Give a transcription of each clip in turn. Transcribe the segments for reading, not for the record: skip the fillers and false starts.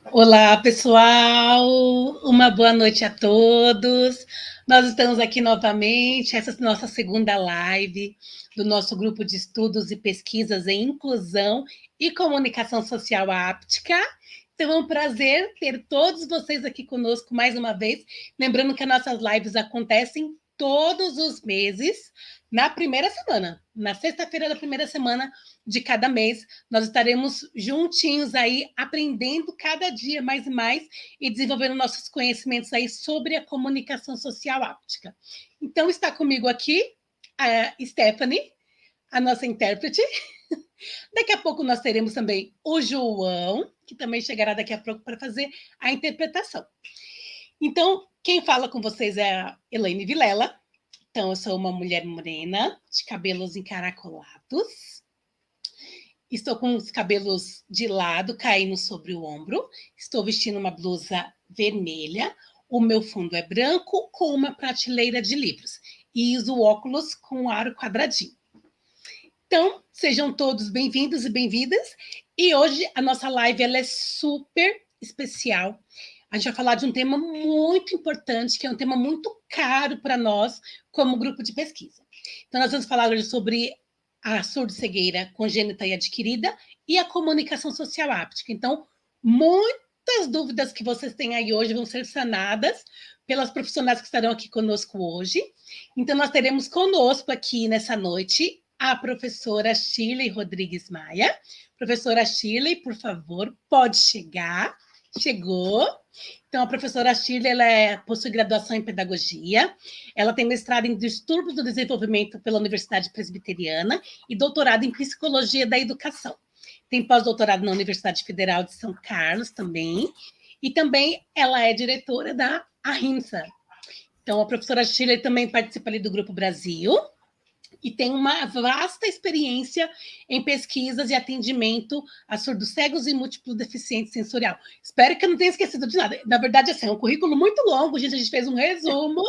Olá, pessoal! Uma boa noite a todos. Nós estamos aqui novamente, essa é a nossa segunda live do nosso grupo de estudos e pesquisas em inclusão e comunicação social áptica. Então, é um prazer ter todos vocês aqui conosco mais uma vez. Lembrando que as nossas lives acontecem todos os meses, na primeira semana, na sexta-feira da primeira semana de cada mês. Nós estaremos juntinhos aí, aprendendo cada dia mais e mais e desenvolvendo nossos conhecimentos aí sobre a comunicação social áptica. Então, está comigo aqui a Stephanie, a nossa intérprete. Daqui a pouco nós teremos também o João, que também chegará daqui a pouco para fazer a interpretação. Então, quem fala com vocês é a Elaine Vilela. Então, eu sou uma mulher morena, de cabelos encaracolados. Estou com os cabelos de lado, caindo sobre o ombro. Estou vestindo uma blusa vermelha. O meu fundo é branco, com uma prateleira de livros. E uso óculos com aro quadradinho. Então, sejam todos bem-vindos e bem-vindas. E hoje a nossa live ela é super especial. A gente vai falar de um tema muito importante, que é um tema muito caro para nós, como grupo de pesquisa. Então, nós vamos falar hoje sobre a surdo-cegueira congênita e adquirida e a comunicação social áptica. Então, muitas dúvidas que vocês têm aí hoje vão ser sanadas pelas profissionais que estarão aqui conosco hoje. Então, nós teremos conosco aqui nessa noite a professora Shirley Rodrigues Maia. Professora Shirley, por favor, pode chegar. Chegou. Então, a professora Shirley possui graduação em pedagogia, ela tem mestrado em distúrbios do desenvolvimento pela Universidade Presbiteriana e doutorado em psicologia da educação. Tem pós-doutorado na Universidade Federal de São Carlos também, e também ela é diretora da ARIMSA. Então, a professora Shirley também participa ali do Grupo Brasil, e tem uma vasta experiência em pesquisas e atendimento a surdos cegos e múltiplos deficientes sensorial. Espero que eu não tenha esquecido de nada. Na verdade, assim, é um currículo muito longo, gente, a gente fez um resumo,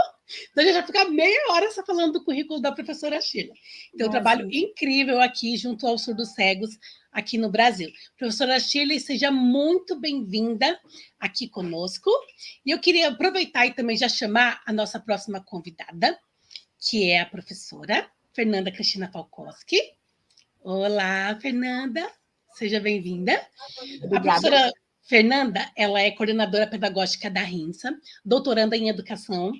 então a gente vai ficar meia hora só falando do currículo da professora Sheila. Então, um trabalho incrível aqui junto aos surdos cegos aqui no Brasil. Professora Shirley, seja muito bem-vinda aqui conosco. E eu queria aproveitar e também já chamar a nossa próxima convidada, que é a professora Fernanda Cristina Falkowski. Olá, Fernanda, seja bem-vinda. A professora Fernanda, ela é coordenadora pedagógica da RIMSA, doutoranda em educação,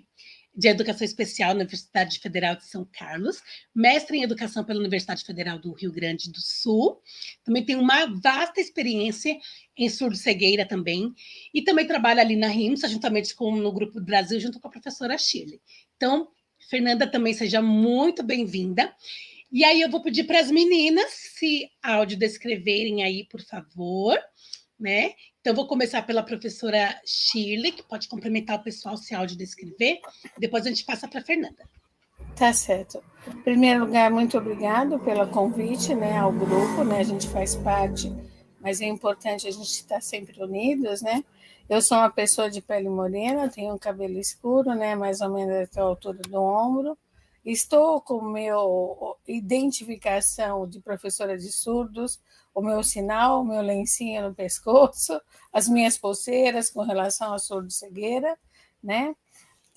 de Educação Especial na Universidade Federal de São Carlos, mestre em Educação pela Universidade Federal do Rio Grande do Sul, também tem uma vasta experiência em surdo-cegueira também, e também trabalha ali na RIMSA, juntamente com no Grupo do Brasil, junto com a professora Shirley. Então, Fernanda, também seja muito bem-vinda. E aí eu vou pedir para as meninas se audiodescreverem aí, por favor, né? Então, vou começar pela professora Shirley, que pode complementar o pessoal se audiodescrever, depois a gente passa para a Fernanda. Tá certo. Em primeiro lugar, muito obrigado pelo convite, né, ao grupo, né? A gente faz parte, mas é importante a gente estar sempre unidos, né? Eu sou uma pessoa de pele morena, tenho um cabelo escuro, né, mais ou menos até a altura do ombro. Estou com meu identificação de professora de surdos, o meu sinal, o meu lencinho no pescoço, as minhas pulseiras com relação à surdo-cegueira, né?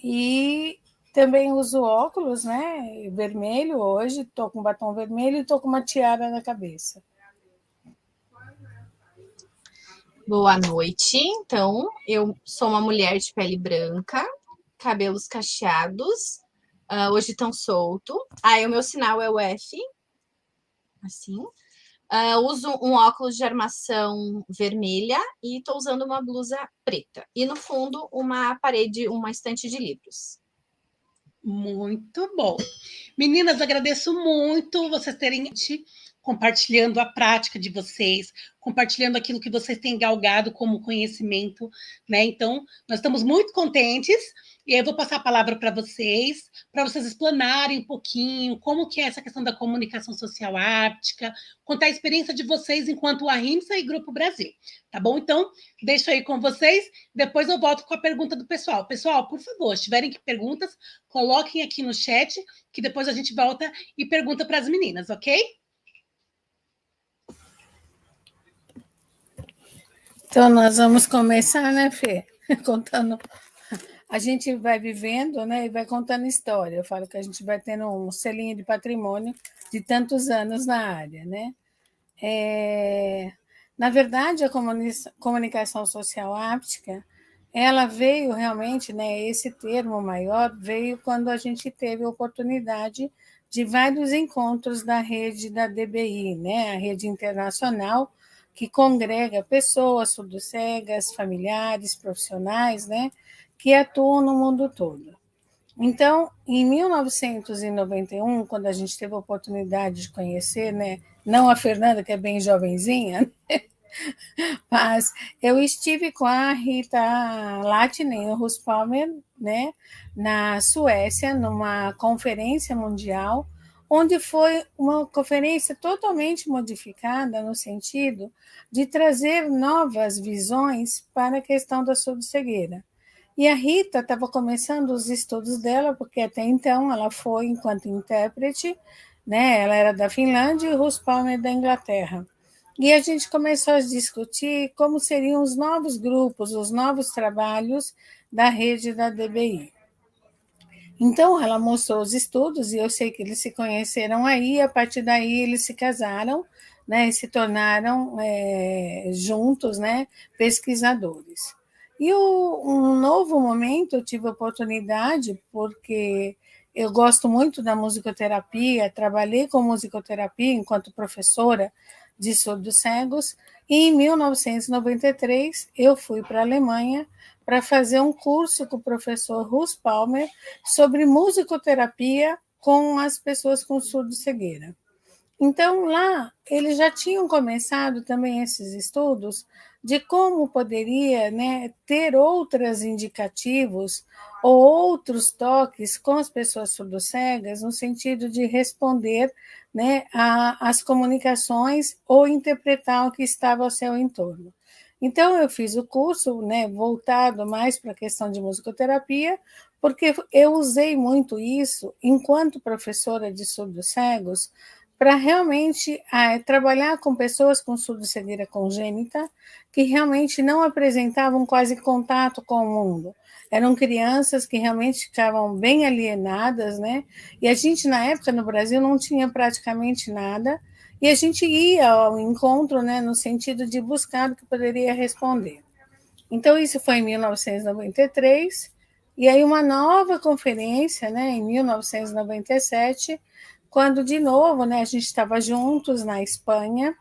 E também uso óculos, né? Vermelho hoje, estou com batom vermelho e estou com uma tiara na cabeça. Boa noite. Então, eu sou uma mulher de pele branca, cabelos cacheados, hoje estão solto. Aí o meu sinal é o F, assim. Uso um óculos de armação vermelha e estou usando uma blusa preta. E no fundo, uma parede, uma estante de livros. Muito bom. Meninas, agradeço muito vocês terem compartilhando a prática de vocês, compartilhando aquilo que vocês têm galgado como conhecimento, né? Então, nós estamos muito contentes e aí eu vou passar a palavra para vocês explanarem um pouquinho como que é essa questão da comunicação social áptica, contar a experiência de vocês enquanto ARIMSA e Grupo Brasil, tá bom? Então, deixo aí com vocês, depois eu volto com a pergunta do pessoal. Pessoal, por favor, se tiverem perguntas, coloquem aqui no chat, que depois a gente volta e pergunta para as meninas, ok? Então, nós vamos começar, né, Fê? Contando. A gente vai vivendo, né, e vai contando história. Eu falo que a gente vai tendo um selinho de patrimônio de tantos anos na área, né? Na verdade, a comunicação social áptica, ela veio realmente, né, esse termo maior veio quando a gente teve a oportunidade de vários encontros da rede da DBI, né, a rede internacional que congrega pessoas surdo-cegas, familiares, profissionais, né, que atuam no mundo todo. Então, em 1991, quando a gente teve a oportunidade de conhecer, né, não a Fernanda, que é bem jovenzinha, mas eu estive com a Rita Latinen e o Russ Palmer, né, na Suécia, numa conferência mundial, onde foi uma conferência totalmente modificada no sentido de trazer novas visões para a questão da surdecegueira. E a Rita estava começando os estudos dela, porque até então ela foi enquanto intérprete, né? Ela era da Finlândia e o Russ Palmer da Inglaterra. E a gente começou a discutir como seriam os novos grupos, os novos trabalhos da rede da DBI. Então, ela mostrou os estudos, e eu sei que eles se conheceram aí, e a partir daí eles se casaram, né, e se tornaram juntos, né, pesquisadores. E um novo momento, eu tive a oportunidade, porque eu gosto muito da musicoterapia, trabalhei com musicoterapia enquanto professora de surdos cegos, e em 1993 eu fui para a Alemanha para fazer um curso com o professor Russ Palmer sobre musicoterapia com as pessoas com surdo-cegueira. Então, lá, eles já tinham começado também esses estudos de como poderia, né, ter outros indicativos ou outros toques com as pessoas surdo-cegas, no sentido de responder, né, às comunicações ou interpretar o que estava ao seu entorno. Então, eu fiz o curso, né, voltado mais para a questão de musicoterapia, porque eu usei muito isso enquanto professora de surdos cegos para realmente trabalhar com pessoas com surdo-cegueira congênita que realmente não apresentavam quase contato com o mundo. Eram crianças que realmente ficavam bem alienadas, né? E a gente, na época, no Brasil, não tinha praticamente nada, e a gente ia ao encontro, né, no sentido de buscar o que poderia responder. Então, isso foi em 1993, e aí uma nova conferência, né, em 1997, quando, de novo, né, a gente estava juntos na Espanha,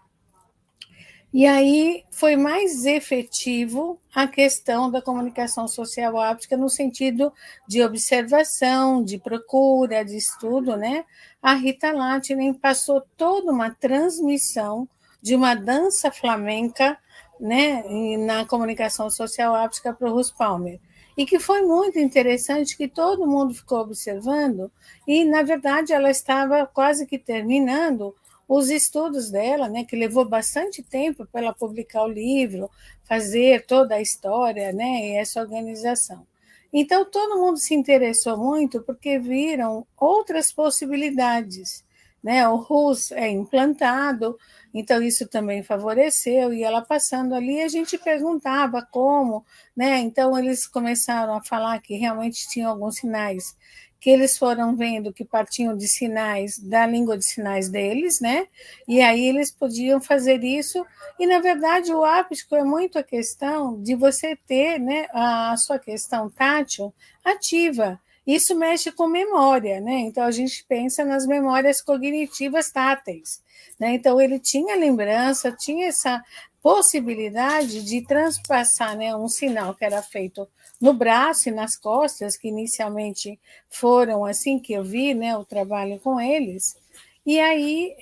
e aí foi mais efetivo a questão da comunicação social áptica no sentido de observação, de procura, de estudo, né? A Rita Latinen passou toda uma transmissão de uma dança flamenca, né, na comunicação social áptica para o Russ Palmer. E que foi muito interessante, que todo mundo ficou observando, e, na verdade, ela estava quase que terminando os estudos dela, né, que levou bastante tempo para ela publicar o livro, fazer toda a história, né, e essa organização. Então, todo mundo se interessou muito porque viram outras possibilidades, né? O RUS é implantado, então isso também favoreceu, e ela passando ali, a gente perguntava como, né? Então, eles começaram a falar que realmente tinham alguns sinais que eles foram vendo que partiam de sinais da língua de sinais deles, né? E aí eles podiam fazer isso. E, na verdade, o áptico é muito a questão de você ter, né, a sua questão tátil ativa. Isso mexe com memória, né? Então, a gente pensa nas memórias cognitivas táteis, né? Então, ele tinha lembrança, tinha essa possibilidade de transpassar, né, um sinal que era feito no braço e nas costas, que inicialmente foram assim que eu vi, né, o trabalho com eles. E aí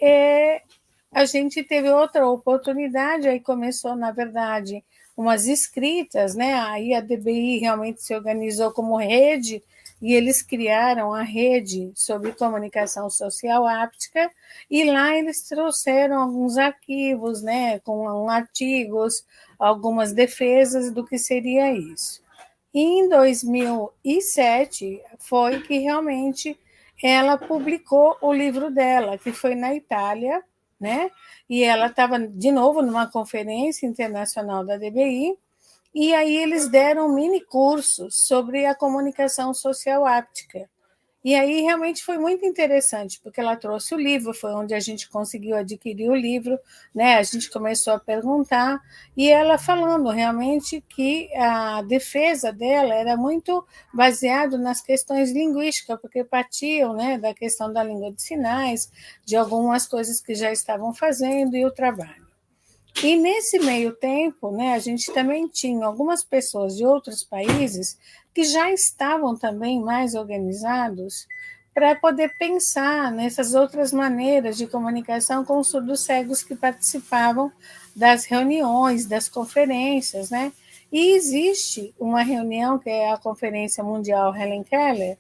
a gente teve outra oportunidade, aí começou, na verdade, umas escritas, né? Aí a DBI realmente se organizou como rede, e eles criaram a rede sobre comunicação social áptica, e lá eles trouxeram alguns arquivos, né, com artigos, algumas defesas do que seria isso. E em 2007 foi que realmente ela publicou o livro dela, que foi na Itália, né? E ela estava, de novo, numa conferência internacional da DBI, e aí eles deram um mini curso sobre a comunicação social áptica. E aí realmente foi muito interessante, porque ela trouxe o livro, foi onde a gente conseguiu adquirir o livro, né? A gente começou a perguntar, e ela falando realmente que a defesa dela era muito baseada nas questões linguísticas, porque partiam, né, da questão da língua de sinais, de algumas coisas que já estavam fazendo e o trabalho. E nesse meio tempo, né, a gente também tinha algumas pessoas de outros países que já estavam também mais organizados para poder pensar nessas outras maneiras de comunicação com os surdos cegos que participavam das reuniões, das conferências, né? E existe uma reunião que é a Conferência Mundial Helen Keller,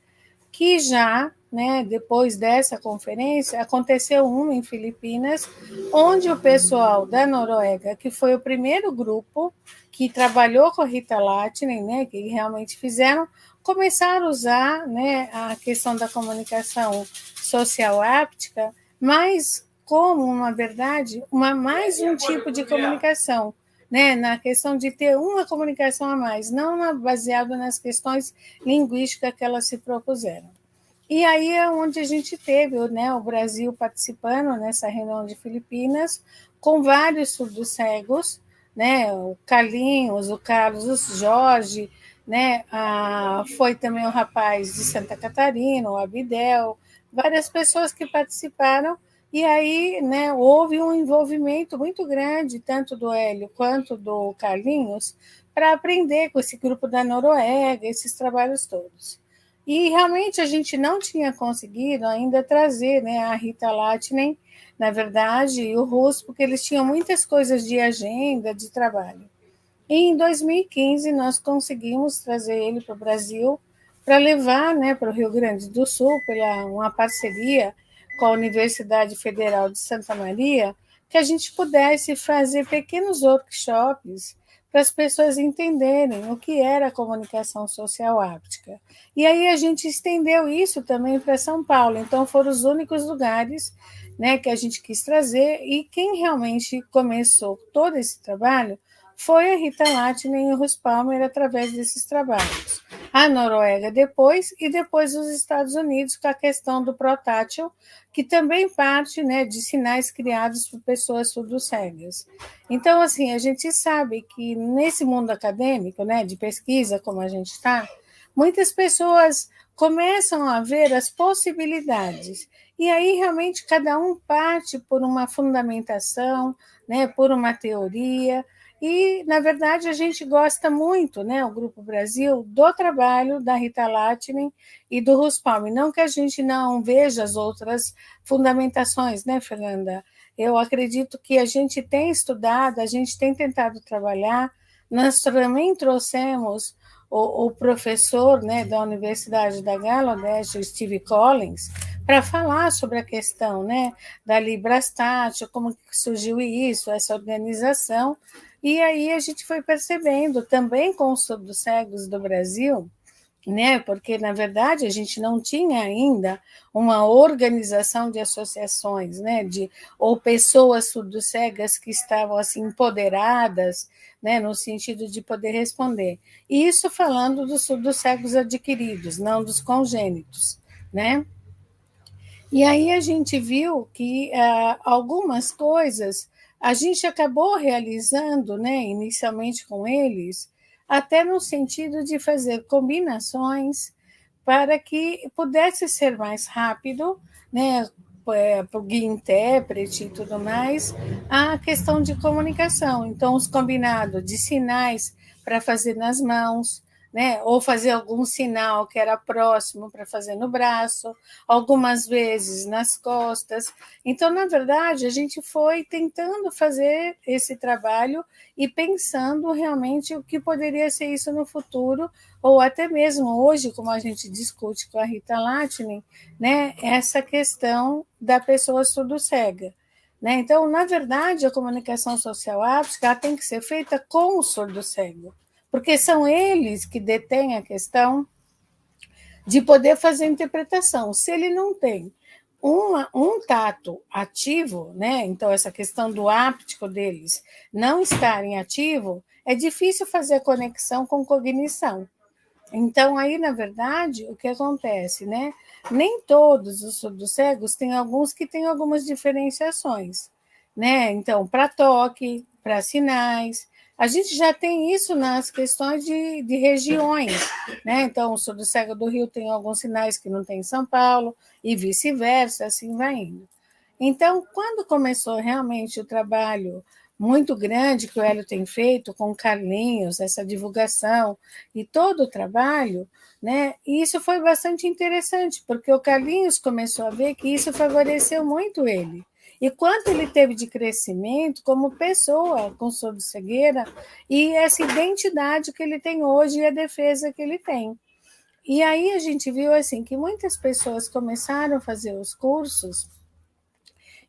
que já, né, depois dessa conferência, aconteceu uma em Filipinas, onde o pessoal da Noruega, que foi o primeiro grupo que trabalhou com a Rita Latinen, né, que realmente fizeram, começaram a usar, né, a questão da comunicação social áptica, mas como uma verdade, mais um tipo de comunicação, né, na questão de ter uma comunicação a mais, não baseado nas questões linguísticas que elas se propuseram. E aí é onde a gente teve, né, o Brasil participando nessa reunião de Filipinas, com vários surdos cegos, né, o Carlinhos, o Carlos, o Jorge, né, foi também o rapaz de Santa Catarina, o Abidel, várias pessoas que participaram. E aí, né, houve um envolvimento muito grande, tanto do Hélio quanto do Carlinhos, para aprender com esse grupo da Noruega, esses trabalhos todos. E realmente a gente não tinha conseguido ainda trazer, né, a Rita Latinen, na verdade, e o Russo, porque eles tinham muitas coisas de agenda, de trabalho. E em 2015 nós conseguimos trazer ele para o Brasil para levar, né, para o Rio Grande do Sul, pela uma parceria com a Universidade Federal de Santa Maria, que a gente pudesse fazer pequenos workshops para as pessoas entenderem o que era a comunicação social áptica. E aí a gente estendeu isso também para São Paulo, então foram os únicos lugares, né, que a gente quis trazer, e quem realmente começou todo esse trabalho foi a Rita Latinen e o Russ Palmer através desses trabalhos. A Noruega depois, e depois os Estados Unidos com a questão do protátil, que também parte, né, de sinais criados por pessoas surdo-cegas. Então, assim, a gente sabe que nesse mundo acadêmico, né, de pesquisa como a gente está, muitas pessoas começam a ver as possibilidades. E aí, realmente, cada um parte por uma fundamentação, né, por uma teoria. E, na verdade, a gente gosta muito, né, o Grupo Brasil, do trabalho da Rita Latinen e do Russ Palmer. Não que a gente não veja as outras fundamentações, né, Fernanda? Eu acredito que a gente tem estudado, a gente tem tentado trabalhar. Nós também trouxemos o professor, né, da Universidade da Gallaudet, o Steve Collins, para falar sobre a questão, né, da Librastat, como surgiu isso, essa organização. E aí a gente foi percebendo também com os surdos-cegos do Brasil, né, porque, na verdade, a gente não tinha ainda uma organização de associações, né, ou pessoas surdo-cegas que estavam assim, empoderadas, né, no sentido de poder responder. E isso falando dos surdos-cegos adquiridos, não dos congênitos, né? E aí a gente viu que algumas coisas a gente acabou realizando, né, inicialmente com eles, até no sentido de fazer combinações para que pudesse ser mais rápido, né, para o guia intérprete e tudo mais, a questão de comunicação. Então, os combinados de sinais para fazer nas mãos, né, ou fazer algum sinal que era próximo para fazer no braço, algumas vezes nas costas. Então, na verdade, a gente foi tentando fazer esse trabalho e pensando realmente o que poderia ser isso no futuro, ou até mesmo hoje, como a gente discute com a Rita Latinen, né, essa questão da pessoa surdo-cega. Né? Então, na verdade, a comunicação social áptica tem que ser feita com o surdo-cego, porque são eles que detêm a questão de poder fazer a interpretação. Se ele não tem um tato ativo, né? Então, essa questão do áptico deles não estarem ativo, é difícil fazer a conexão com cognição. Então, aí, na verdade, o que acontece, né? Nem todos os surdos cegos têm alguns que têm algumas diferenciações, né? Então, para toque, para sinais, a gente já tem isso nas questões de regiões, né? Então, o surdo cego do Rio tem alguns sinais que não tem em São Paulo, e vice-versa, assim vai indo. Então, quando começou realmente o trabalho muito grande que o Hélio tem feito com o Carlinhos, essa divulgação e todo o trabalho, né? E isso foi bastante interessante, porque o Carlinhos começou a ver que isso favoreceu muito ele. E quanto ele teve de crescimento como pessoa com surdo-cegueira e essa identidade que ele tem hoje e a defesa que ele tem. E aí a gente viu assim que muitas pessoas começaram a fazer os cursos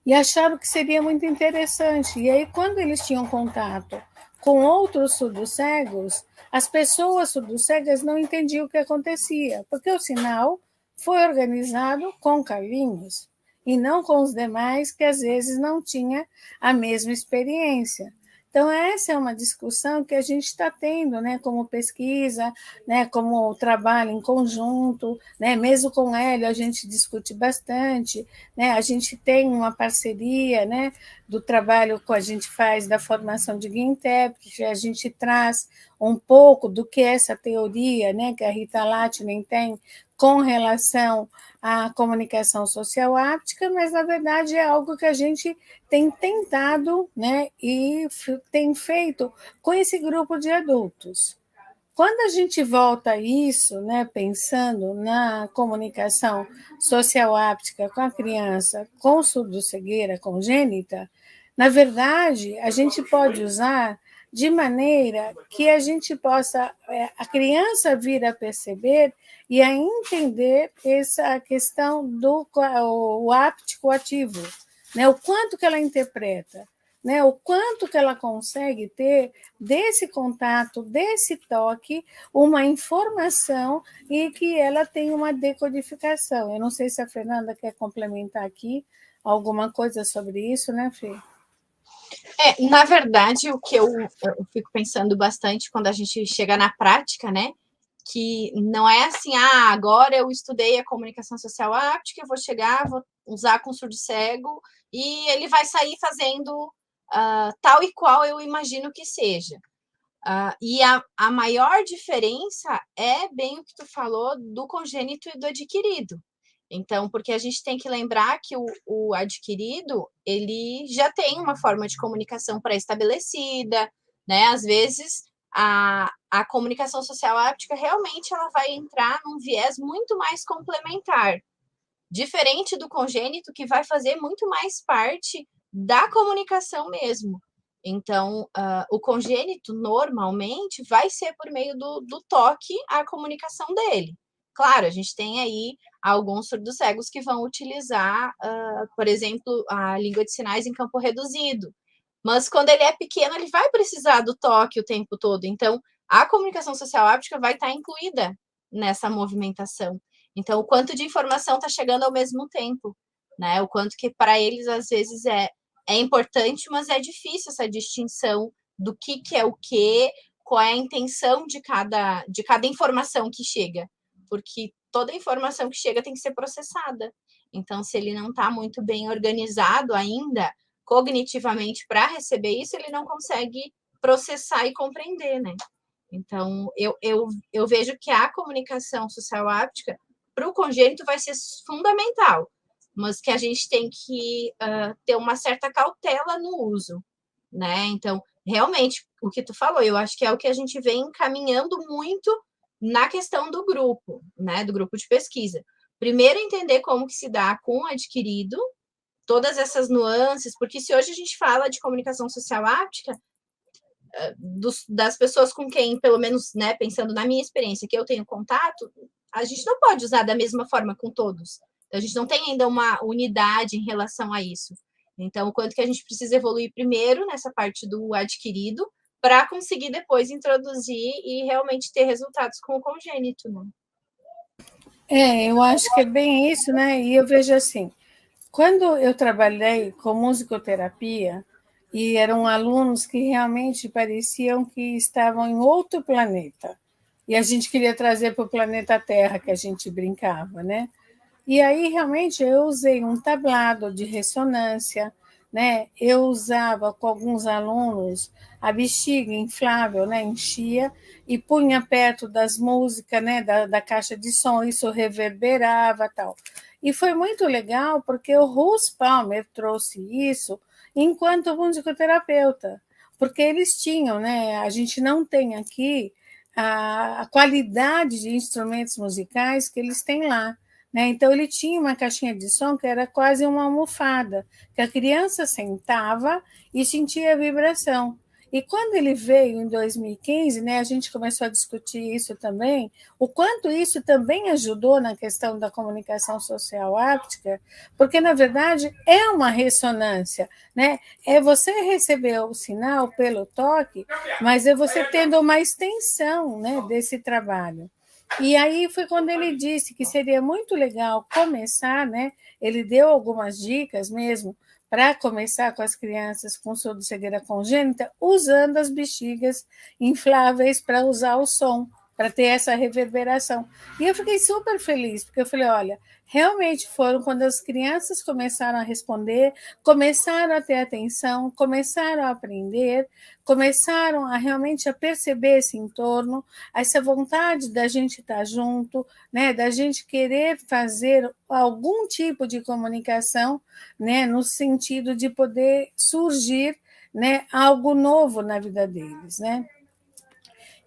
e acharam que seria muito interessante. E aí, quando eles tinham contato com outros surdos-cegos, as pessoas surdo-cegas não entendiam o que acontecia, porque o sinal foi organizado com Carlinhos e não com os demais, que às vezes não tinha a mesma experiência. Então, essa é uma discussão que a gente está tendo, né, como pesquisa, né, como trabalho em conjunto, né, mesmo com o Hélio a gente discute bastante, né, a gente tem uma parceria, né, do trabalho que a gente faz da formação de guia intérprete, a gente traz um pouco do que é essa teoria, né, que a Rita Latinen tem com relação à comunicação social áptica, mas, na verdade, é algo que a gente tem tentado, né, e tem feito com esse grupo de adultos. Quando a gente volta a isso, né, pensando na comunicação social áptica com a criança com surdo-cegueira congênita, na verdade, a gente pode usar de maneira que a gente possa, a criança vir a perceber e a entender essa questão do o áptico ativo, né, o quanto que ela interpreta, né, o quanto que ela consegue ter desse contato, desse toque, uma informação e que ela tem uma decodificação. Eu não sei se a Fernanda quer complementar aqui alguma coisa sobre isso, né, Fê? Na verdade, o que eu fico pensando bastante quando a gente chega na prática, né? Que não é assim, agora eu estudei a comunicação social áptica, eu vou chegar, vou usar com surdo cego e ele vai sair fazendo tal e qual eu imagino que seja. E a maior diferença é bem o que tu falou do congênito e do adquirido. Então, porque a gente tem que lembrar que o adquirido, ele já tem uma forma de comunicação pré-estabelecida, né? Às vezes, a comunicação social áptica realmente ela vai entrar num viés muito mais complementar, diferente do congênito, que vai fazer muito mais parte da comunicação mesmo. Então, o congênito, normalmente, vai ser por meio do toque a comunicação dele. Claro, a gente tem aí alguns surdos cegos que vão utilizar, por exemplo, a língua de sinais em campo reduzido. Mas quando ele é pequeno, ele vai precisar do toque o tempo todo. Então, a comunicação social áptica vai estar incluída nessa movimentação. Então, o quanto de informação está chegando ao mesmo tempo, né? O quanto que para eles, às vezes, é importante, mas é difícil essa distinção do que é o quê, qual é a intenção de cada informação que chega. Porque toda informação que chega tem que ser processada. Então, se ele não está muito bem organizado ainda, cognitivamente, para receber isso, ele não consegue processar e compreender, né? Então, eu vejo que a comunicação social áptica para o congênito vai ser fundamental, mas que a gente tem que ter uma certa cautela no uso, né? Então, realmente, o que tu falou, eu acho que é o que a gente vem encaminhando muito na questão do grupo, né? Do grupo de pesquisa. Primeiro, entender como que se dá com o adquirido, todas essas nuances, porque se hoje a gente fala de comunicação social áptica, das pessoas com quem, pelo menos, né, pensando na minha experiência, que eu tenho contato, a gente não pode usar da mesma forma com todos. A gente não tem ainda uma unidade em relação a isso. Então, o quanto que a gente precisa evoluir primeiro nessa parte do adquirido para conseguir depois introduzir e realmente ter resultados com o congênito, né? Eu acho que é bem isso, né? E eu vejo assim, Quando eu trabalhei com musicoterapia, e eram alunos que realmente pareciam que estavam em outro planeta, e a gente queria trazer para o planeta Terra, que a gente brincava, né? E aí, realmente, eu usei um tablado de ressonância, né? Eu usava com alguns alunos a bexiga inflável, né? Enchia e punha perto das músicas, né? Da caixa de som, isso reverberava tal. E foi muito legal porque o Russ Palmer trouxe isso enquanto musicoterapeuta, porque eles tinham, né? A gente não tem aqui a qualidade de instrumentos musicais que eles têm lá. Né? Então, ele tinha uma caixinha de som que era quase uma almofada, que a criança sentava e sentia a vibração. E quando ele veio em 2015, né, a gente começou a discutir isso também, o quanto isso também ajudou na questão da comunicação social áptica, porque, na verdade, é uma ressonância. Né? É você receber o sinal pelo toque, mas é você tendo uma extensão, né, desse trabalho. E aí foi quando ele disse que seria muito legal começar, né? Ele deu algumas dicas mesmo para começar com as crianças com surdo-cegueira congênita, usando as bexigas infláveis para usar o som, para ter essa reverberação. E eu fiquei super feliz, porque eu falei, olha, realmente foram quando as crianças começaram a responder, começaram a ter atenção, começaram a aprender, começaram a realmente a perceber esse entorno, essa vontade da gente estar junto, né, da gente querer fazer algum tipo de comunicação, né, no sentido de poder surgir, né, algo novo na vida deles, né?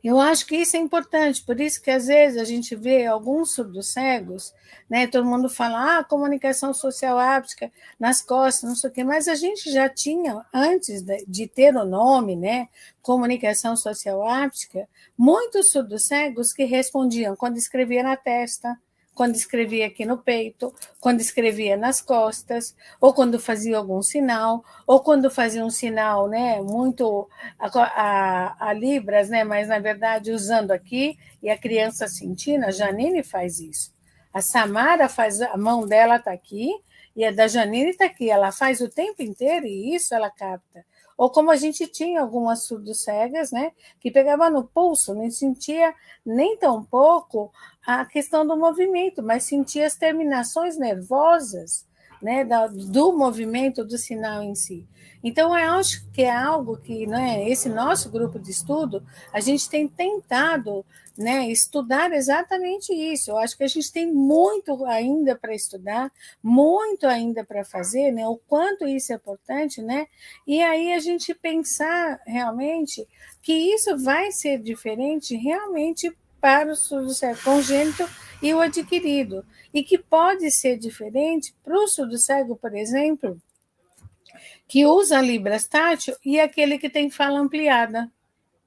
Eu acho que isso é importante, por isso que às vezes a gente vê alguns surdos cegos, né? Todo mundo fala, comunicação social áptica nas costas, não sei o quê, mas a gente já tinha, antes de ter o nome, né? Comunicação social áptica, muitos surdos cegos que respondiam quando escrevia na testa, quando escrevia aqui no peito, quando escrevia nas costas, ou quando fazia algum sinal, ou quando fazia um sinal, né, muito a Libras, né, mas na verdade usando aqui, e a criança sentindo, a Janine faz isso. A Samara faz, a mão dela está aqui, e a da Janine está aqui, ela faz o tempo inteiro e isso ela capta. Ou como a gente tinha algumas surdos cegas, né, que pegava no pulso, não sentia nem tão pouco a questão do movimento, mas sentia as terminações nervosas, né, do movimento do sinal em si. Então, eu acho que é algo que, né, esse nosso grupo de estudo, a gente tem tentado, né, estudar exatamente isso. Eu acho que a gente tem muito ainda para estudar, muito ainda para fazer, né, o quanto isso é importante, né, e aí a gente pensar realmente que isso vai ser diferente realmente para o surdo cego congênito e o adquirido, e que pode ser diferente para o surdo cego, por exemplo, que usa a Libras tátil e aquele que tem fala ampliada,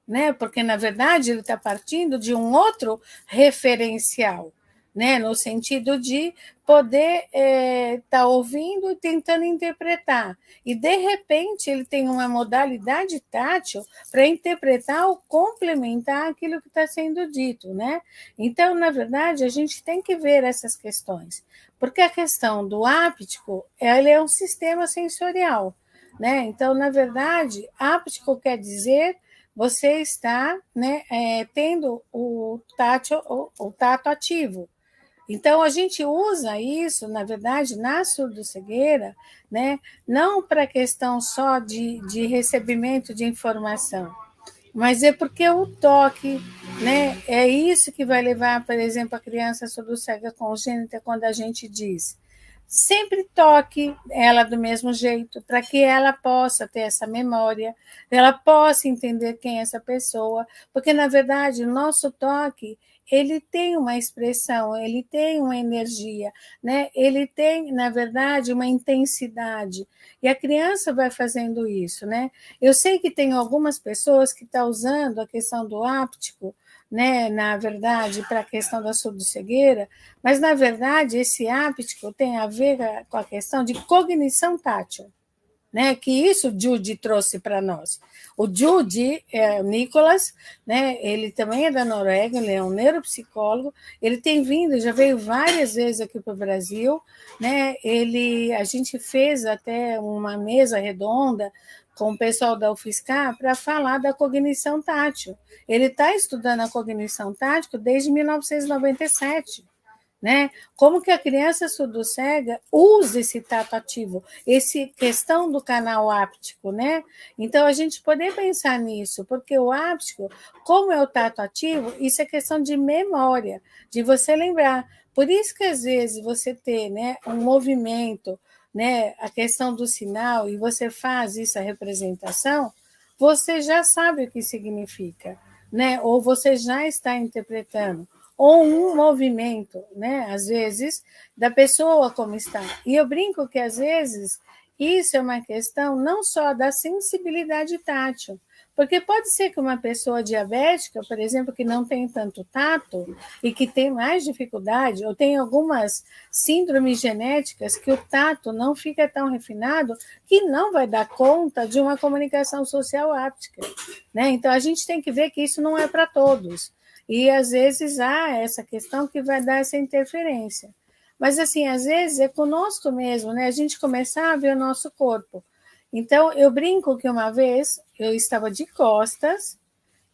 né? Porque, na verdade, ele está partindo de um outro referencial, né? No sentido de poder estar ouvindo e tentando interpretar. E, de repente, ele tem uma modalidade tátil para interpretar ou complementar aquilo que está sendo dito, né? Então, na verdade, a gente tem que ver essas questões, porque a questão do áptico, ele é um sistema sensorial, né? Então, na verdade, áptico quer dizer você está, né, tendo o tato ativo. Então, a gente usa isso, na verdade, na surdo-cegueira, né, não para questão só de recebimento de informação, mas é porque o toque, né, é isso que vai levar, por exemplo, a criança surdo-cega congênita, quando a gente diz sempre toque ela do mesmo jeito, para que ela possa ter essa memória, ela possa entender quem é essa pessoa, porque, na verdade, o nosso toque, ele tem uma expressão, ele tem uma energia, né? Ele tem, na verdade, uma intensidade, e a criança vai fazendo isso, né? Eu sei que tem algumas pessoas que estão usando a questão do áptico, né, na verdade, para a questão da surdo-cegueira, mas, na verdade, esse áptico tem a ver com a questão de cognição tátil. né? Que isso o Jude trouxe para nós. O Jude, o Nicolas, né? Ele também é da Noruega, ele é um neuropsicólogo, ele tem vindo, já veio várias vezes aqui para o Brasil, né? A gente fez até uma mesa redonda com o pessoal da UFSCar para falar da cognição tátil. Ele está estudando a cognição tátil desde 1997. Né? Como que a criança surdo-cega usa esse tato ativo, essa questão do canal áptico, né? Então, a gente poder pensar nisso, porque o áptico, como é o tato ativo, isso é questão de memória, de você lembrar. Por isso que, às vezes, você ter, né, um movimento, né, a questão do sinal, e você faz isso, a representação, você já sabe o que significa, né? Ou você já está interpretando, ou um movimento, né? Às vezes, da pessoa como está. E eu brinco que, às vezes, isso é uma questão não só da sensibilidade tátil, porque pode ser que uma pessoa diabética, por exemplo, que não tem tanto tato e que tem mais dificuldade, ou tem algumas síndromes genéticas que o tato não fica tão refinado, que não vai dar conta de uma comunicação social áptica, né? Então, a gente tem que ver que isso não é para todos. E, às vezes, há essa questão que vai dar essa interferência. Mas, assim, às vezes é conosco mesmo, né? A gente começar a ver o nosso corpo. Então, eu brinco que uma vez eu estava de costas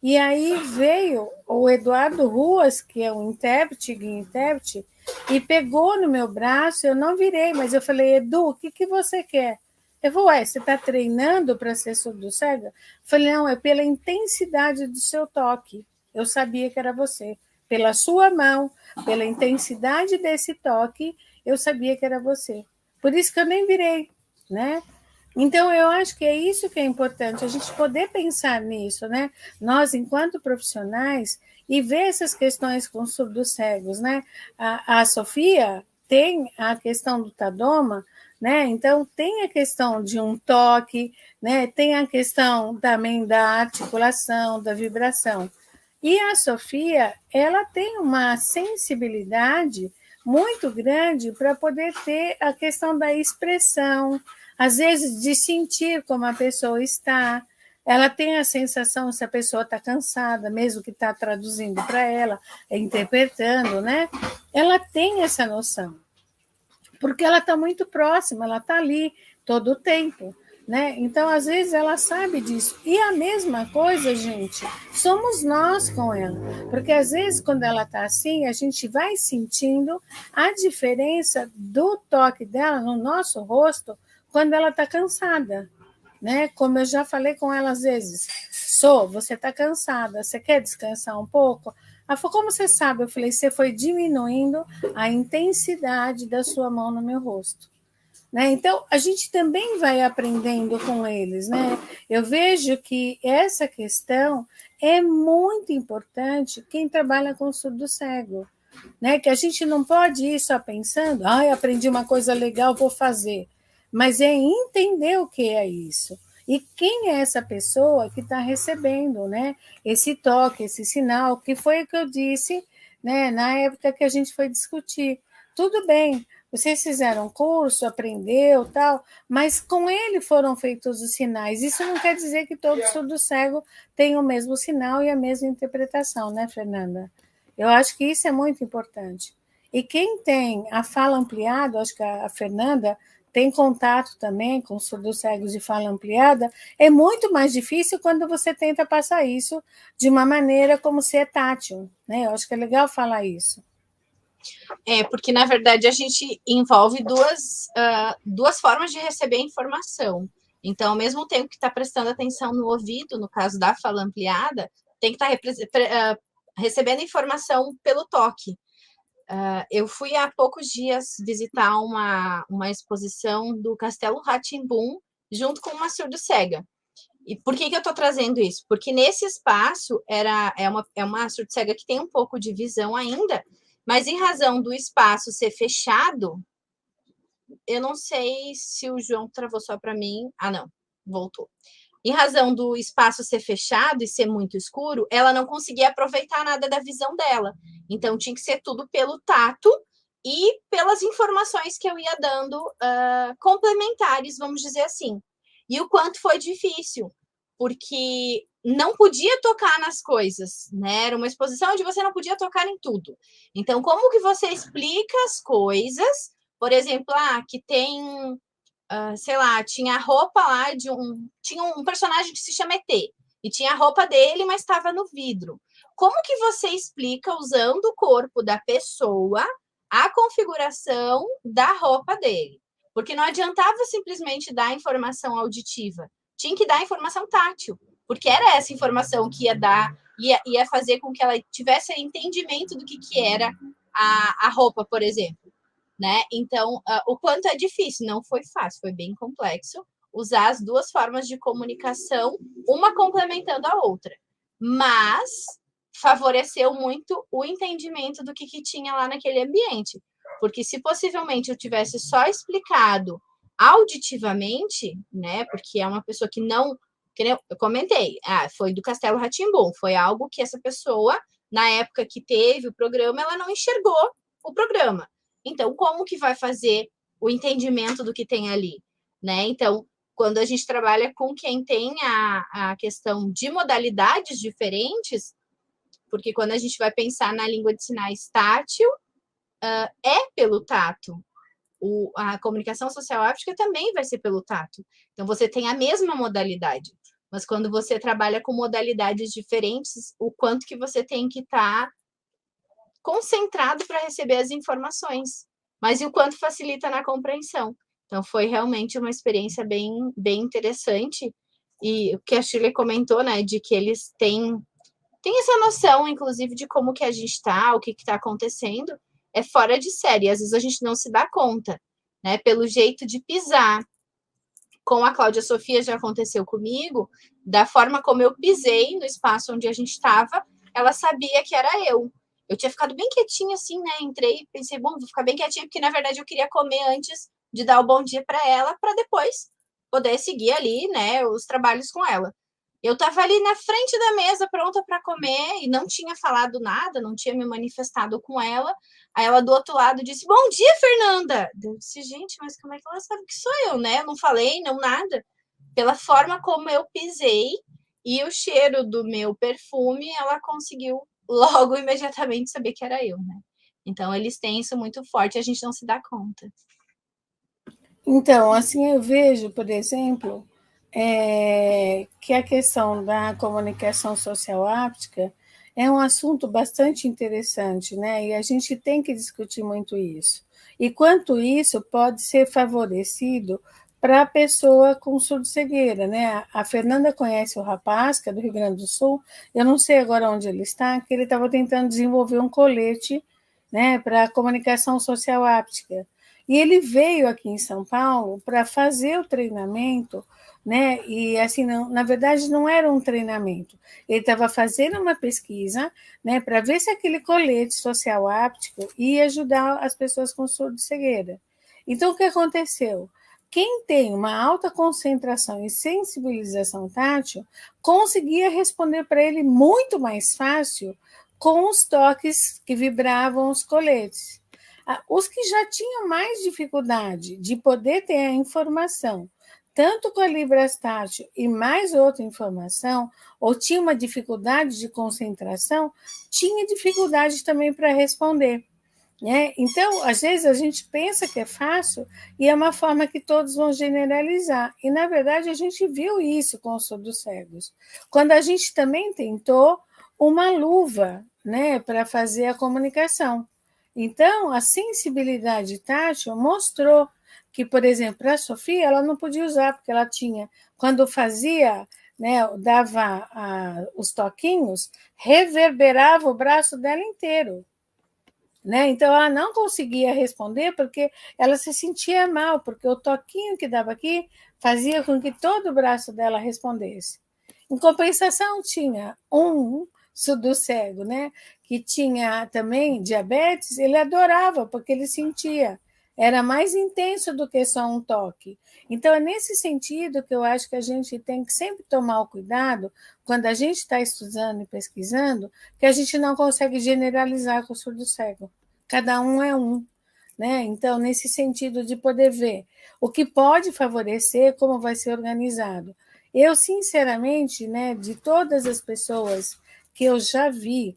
e aí veio o Eduardo Ruas, que é um guia intérprete, e pegou no meu braço, eu não virei, mas eu falei, Edu, o que você quer? Eu falei, você está treinando para ser surdo-cega? Eu falei, não, é pela intensidade do seu toque. Eu sabia que era você. Pela sua mão, pela intensidade desse toque, eu sabia que era você. Por isso que eu nem virei, né? Então, eu acho que é isso que é importante, a gente poder pensar nisso, né? Nós, enquanto profissionais, e ver essas questões com surdos cegos, né? A Sofia tem a questão do Tadoma, né? Então, tem a questão de um toque, né? Tem a questão também da articulação, da vibração. E a Sofia, ela tem uma sensibilidade muito grande para poder ter a questão da expressão, às vezes de sentir como a pessoa está. Ela tem a sensação se a pessoa está cansada, mesmo que está traduzindo para ela, interpretando, né? Ela tem essa noção, porque ela está muito próxima, ela está ali todo o tempo. Né? Então, às vezes, ela sabe disso. E a mesma coisa, gente, somos nós com ela. Porque, às vezes, quando ela está assim, a gente vai sentindo a diferença do toque dela no nosso rosto quando ela está cansada. Né? Como eu já falei com ela às vezes, você está cansada, você quer descansar um pouco? Ela falou, como você sabe? Eu falei, você foi diminuindo a intensidade da sua mão no meu rosto. Né? Então, a gente também vai aprendendo com eles. Né? Eu vejo que essa questão é muito importante quem trabalha com surdo-cego. Né? Que a gente não pode ir só pensando, aprendi uma coisa legal, vou fazer. Mas é entender o que é isso. E quem é essa pessoa que está recebendo, né, esse toque, esse sinal, que foi o que eu disse, né, na época que a gente foi discutir. Tudo bem, vocês fizeram curso, aprendeu, tal, mas com ele foram feitos os sinais. Isso não quer dizer que todo surdo cego tem o mesmo sinal e a mesma interpretação, né, Fernanda? Eu acho que isso é muito importante. E quem tem a fala ampliada, acho que a Fernanda tem contato também com surdos cegos de fala ampliada, é muito mais difícil quando você tenta passar isso de uma maneira como se é tátil, né? Eu acho que é legal falar isso. Porque, na verdade, a gente envolve duas formas de receber informação. Então, ao mesmo tempo que está prestando atenção no ouvido, no caso da fala ampliada, tem que estar recebendo informação pelo toque. Eu fui há poucos dias visitar uma exposição do Castelo Rá-Tim-Bum junto com uma surdo-cega. E por que eu estou trazendo isso? Porque nesse espaço é uma surdo-cega que tem um pouco de visão ainda, mas em razão do espaço ser fechado, eu não sei se o João travou só para mim. Não, voltou. Em razão do espaço ser fechado e ser muito escuro, ela não conseguia aproveitar nada da visão dela. Então, tinha que ser tudo pelo tato e pelas informações que eu ia dando complementares, vamos dizer assim. E o quanto foi difícil, porque não podia tocar nas coisas, né? Era uma exposição onde você não podia tocar em tudo. Então, como que você explica as coisas? Por exemplo, que tem, sei lá, tinha a roupa lá de tinha um personagem que se chama ET, e tinha a roupa dele, mas estava no vidro. Como que você explica, usando o corpo da pessoa, a configuração da roupa dele? Porque não adiantava simplesmente dar informação auditiva, tinha que dar informação tátil, porque era essa informação que ia fazer com que ela tivesse entendimento do que era a roupa, por exemplo, né? Então, o quanto é difícil, não foi fácil, foi bem complexo usar as duas formas de comunicação, uma complementando a outra, mas favoreceu muito o entendimento do que tinha lá naquele ambiente, porque se possivelmente eu tivesse só explicado auditivamente, né, porque é uma pessoa que não, que eu comentei, foi do Castelo Rá-Tim-Bum, foi algo que essa pessoa, na época que teve o programa, ela não enxergou o programa. Então, como que vai fazer o entendimento do que tem ali, né? Então, quando a gente trabalha com quem tem a questão de modalidades diferentes, porque quando a gente vai pensar na língua de sinais tátil, é pelo tato. A comunicação social áptica também vai ser pelo tato. Então, você tem a mesma modalidade, mas quando você trabalha com modalidades diferentes, o quanto que você tem que estar concentrado para receber as informações, mas e o quanto facilita na compreensão. Então, foi realmente uma experiência bem, bem interessante. E o que a Shirley comentou, né, de que eles têm essa noção, inclusive, de como que a gente está, o que está acontecendo, é fora de série. Às vezes a gente não se dá conta, né, pelo jeito de pisar. Com a Cláudia Sofia já aconteceu comigo, da forma como eu pisei no espaço onde a gente estava, ela sabia que era eu. Eu tinha ficado bem quietinha assim, né? Entrei, pensei, bom, vou ficar bem quietinha, porque na verdade eu queria comer antes de dar o bom dia para ela, para depois poder seguir ali, né, os trabalhos com ela. Eu estava ali na frente da mesa, pronta para comer, e não tinha falado nada, não tinha me manifestado com ela. Aí ela do outro lado disse, bom dia, Fernanda! Eu disse, gente, mas como é que ela sabe que sou eu, né? Eu não falei, não nada. Pela forma como eu pisei e o cheiro do meu perfume, ela conseguiu logo, imediatamente, saber que era eu, né? Então, eles têm isso muito forte, a gente não se dá conta. Então, assim, eu vejo, por exemplo, que a questão da comunicação social áptica é um assunto bastante interessante, né? E a gente tem que discutir muito isso. E quanto isso pode ser favorecido para a pessoa com surdo-cegueira, né? A Fernanda conhece o rapaz, que é do Rio Grande do Sul, eu não sei agora onde ele está, que ele estava tentando desenvolver um colete, né, para a comunicação social áptica. E ele veio aqui em São Paulo para fazer o treinamento, né? E assim, não, na verdade, não era um treinamento. Ele estava fazendo uma pesquisa, né, para ver se aquele colete social áptico ia ajudar as pessoas com surdo-cegueira. Então, o que aconteceu? Quem tem uma alta concentração e sensibilização tátil conseguia responder para ele muito mais fácil com os toques que vibravam os coletes. Os que já tinham mais dificuldade de poder ter a informação, tanto com a Libras tátil e mais outra informação, ou tinha uma dificuldade de concentração, tinha dificuldade também para responder. Né? Então, às vezes a gente pensa que é fácil e é uma forma que todos vão generalizar. E, na verdade, a gente viu isso com os surdos-cegos. Quando a gente também tentou uma luva, né, para fazer a comunicação. Então, a sensibilidade tátil mostrou que, por exemplo, para a Sofia, ela não podia usar, porque ela tinha, quando fazia, né, dava os toquinhos, reverberava o braço dela inteiro. Né? Então, ela não conseguia responder porque ela se sentia mal, porque o toquinho que dava aqui fazia com que todo o braço dela respondesse. Em compensação, tinha um surdo-cego, né, que tinha também diabetes, ele adorava, porque ele sentia. Era mais intenso do que só um toque. Então, é nesse sentido que eu acho que a gente tem que sempre tomar o cuidado, quando a gente está estudando e pesquisando, que a gente não consegue generalizar com o surdo-cego. Cada um é um. né? Então, nesse sentido de poder ver o que pode favorecer, como vai ser organizado. Eu, sinceramente, né, de todas as pessoas que eu já vi,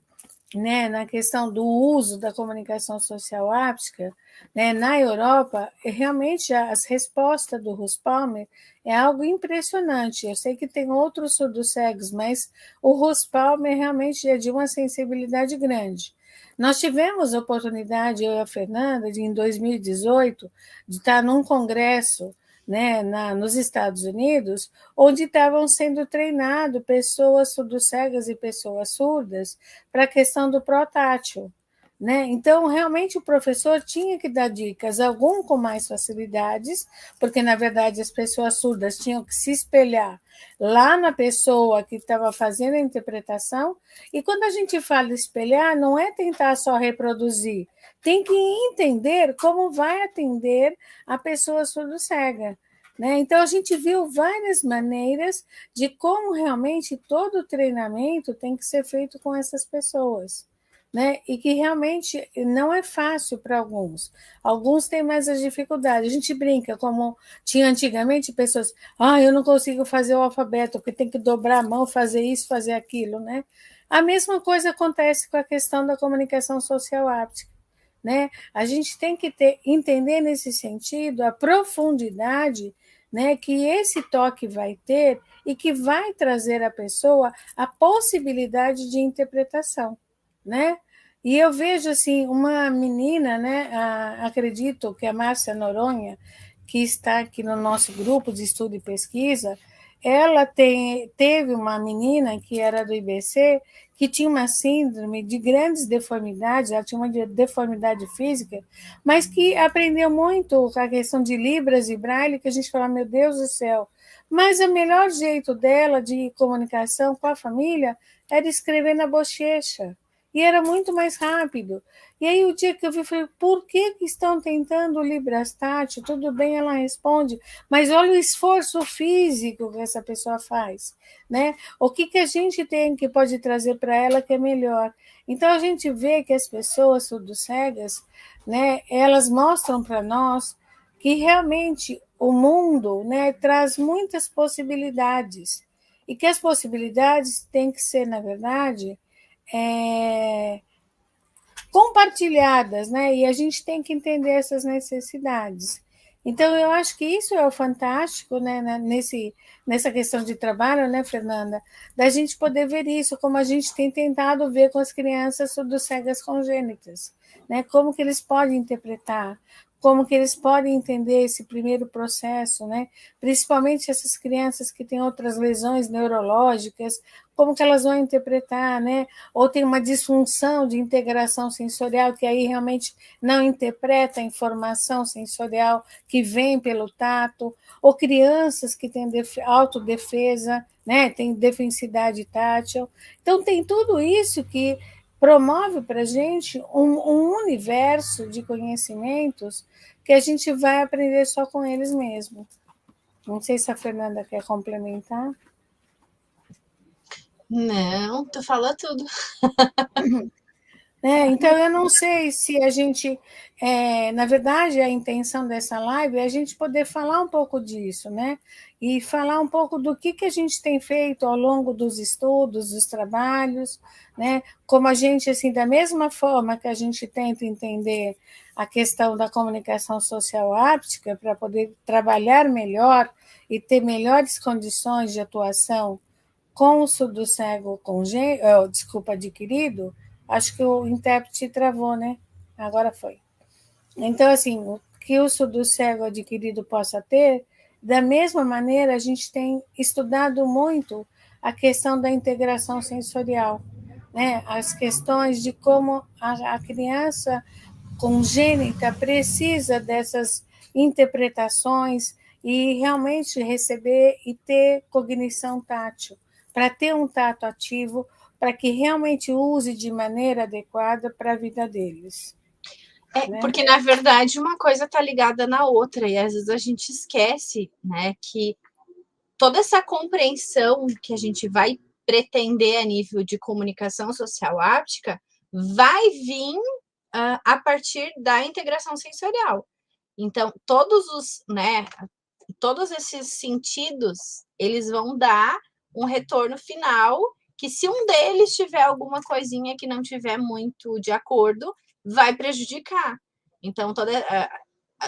né, na questão do uso da comunicação social áptica, né, na Europa, realmente as respostas do Russ Palmer é algo impressionante. Eu sei que tem outros surdos cegos, mas o Russ Palmer realmente é de uma sensibilidade grande. Nós tivemos a oportunidade, eu e a Fernanda, em 2018, de estar num congresso, né, nos Estados Unidos, onde estavam sendo treinadas pessoas surdo-cegas e pessoas surdas para a questão do protátil. Né? Então, realmente, o professor tinha que dar dicas, algum com mais facilidades, porque, na verdade, as pessoas surdas tinham que se espelhar lá na pessoa que estava fazendo a interpretação, e quando a gente fala espelhar, não é tentar só reproduzir, tem que entender como vai atender a pessoa surdo-cega. Né? Então, a gente viu várias maneiras de como realmente todo o treinamento tem que ser feito com essas pessoas. Né? E que realmente não é fácil para alguns. Alguns têm mais as dificuldades. A gente brinca, como tinha antigamente pessoas, eu não consigo fazer o alfabeto, porque tem que dobrar a mão, fazer isso, fazer aquilo. Né? A mesma coisa acontece com a questão da comunicação social áptica. Né? A gente tem que entender nesse sentido a profundidade, né, que esse toque vai ter e que vai trazer à pessoa a possibilidade de interpretação. Né? E eu vejo assim uma menina, né, acredito que a Márcia Noronha, que está aqui no nosso grupo de estudo e pesquisa, ela teve uma menina que era do IBC, que tinha uma síndrome de grandes deformidades, ela tinha uma deformidade física, mas que aprendeu muito com a questão de Libras e Braille, que a gente fala, meu Deus do céu. Mas o melhor jeito dela de comunicação com a família era escrever na bochecha. E era muito mais rápido. E aí, o dia que eu vi, eu falei, por que estão tentando o Libras tátil? Tudo bem, ela responde, mas olha o esforço físico que essa pessoa faz. Né? O que a gente tem que pode trazer para ela que é melhor? Então, a gente vê que as pessoas surdo-cegas, né, elas mostram para nós que realmente o mundo, né, traz muitas possibilidades. E que as possibilidades têm que ser, na verdade, compartilhadas, né? E a gente tem que entender essas necessidades. Então, eu acho que isso é o fantástico, né, nessa questão de trabalho, né, Fernanda? Da gente poder ver isso, como a gente tem tentado ver com as crianças surdo-cegas congênitas, né? Como que eles podem interpretar, como que eles podem entender esse primeiro processo, né? Principalmente essas crianças que têm outras lesões neurológicas, como que elas vão interpretar, né? Ou tem uma disfunção de integração sensorial, que aí realmente não interpreta a informação sensorial que vem pelo tato, ou crianças que têm autodefesa, né? Tem defensidade tátil. Então, tem tudo isso que promove para a gente um universo de conhecimentos que a gente vai aprender só com eles mesmos. Não sei se a Fernanda quer complementar. Não, tu falou tudo. Então, eu não sei se a gente, na verdade, a intenção dessa live é a gente poder falar um pouco disso, né? E falar um pouco do que a gente tem feito ao longo dos estudos, dos trabalhos, né? Como a gente, assim, da mesma forma que a gente tenta entender a questão da comunicação social áptica para poder trabalhar melhor e ter melhores condições de atuação com o surdo-cego adquirido. Acho que o intérprete travou, né? Agora foi. Então, assim, o que o surdo-cego adquirido possa ter, da mesma maneira, a gente tem estudado muito a questão da integração sensorial, né? As questões de como a criança congênita precisa dessas interpretações e realmente receber e ter cognição tátil, para ter um tato ativo, para que realmente use de maneira adequada para a vida deles. Né? Porque, na verdade, uma coisa está ligada na outra, e às vezes a gente esquece, né, que toda essa compreensão que a gente vai pretender a nível de comunicação social áptica vai vir a partir da integração sensorial. Então, todos esses sentidos, eles vão dar um retorno final, que se um deles tiver alguma coisinha que não tiver muito de acordo, vai prejudicar. Então,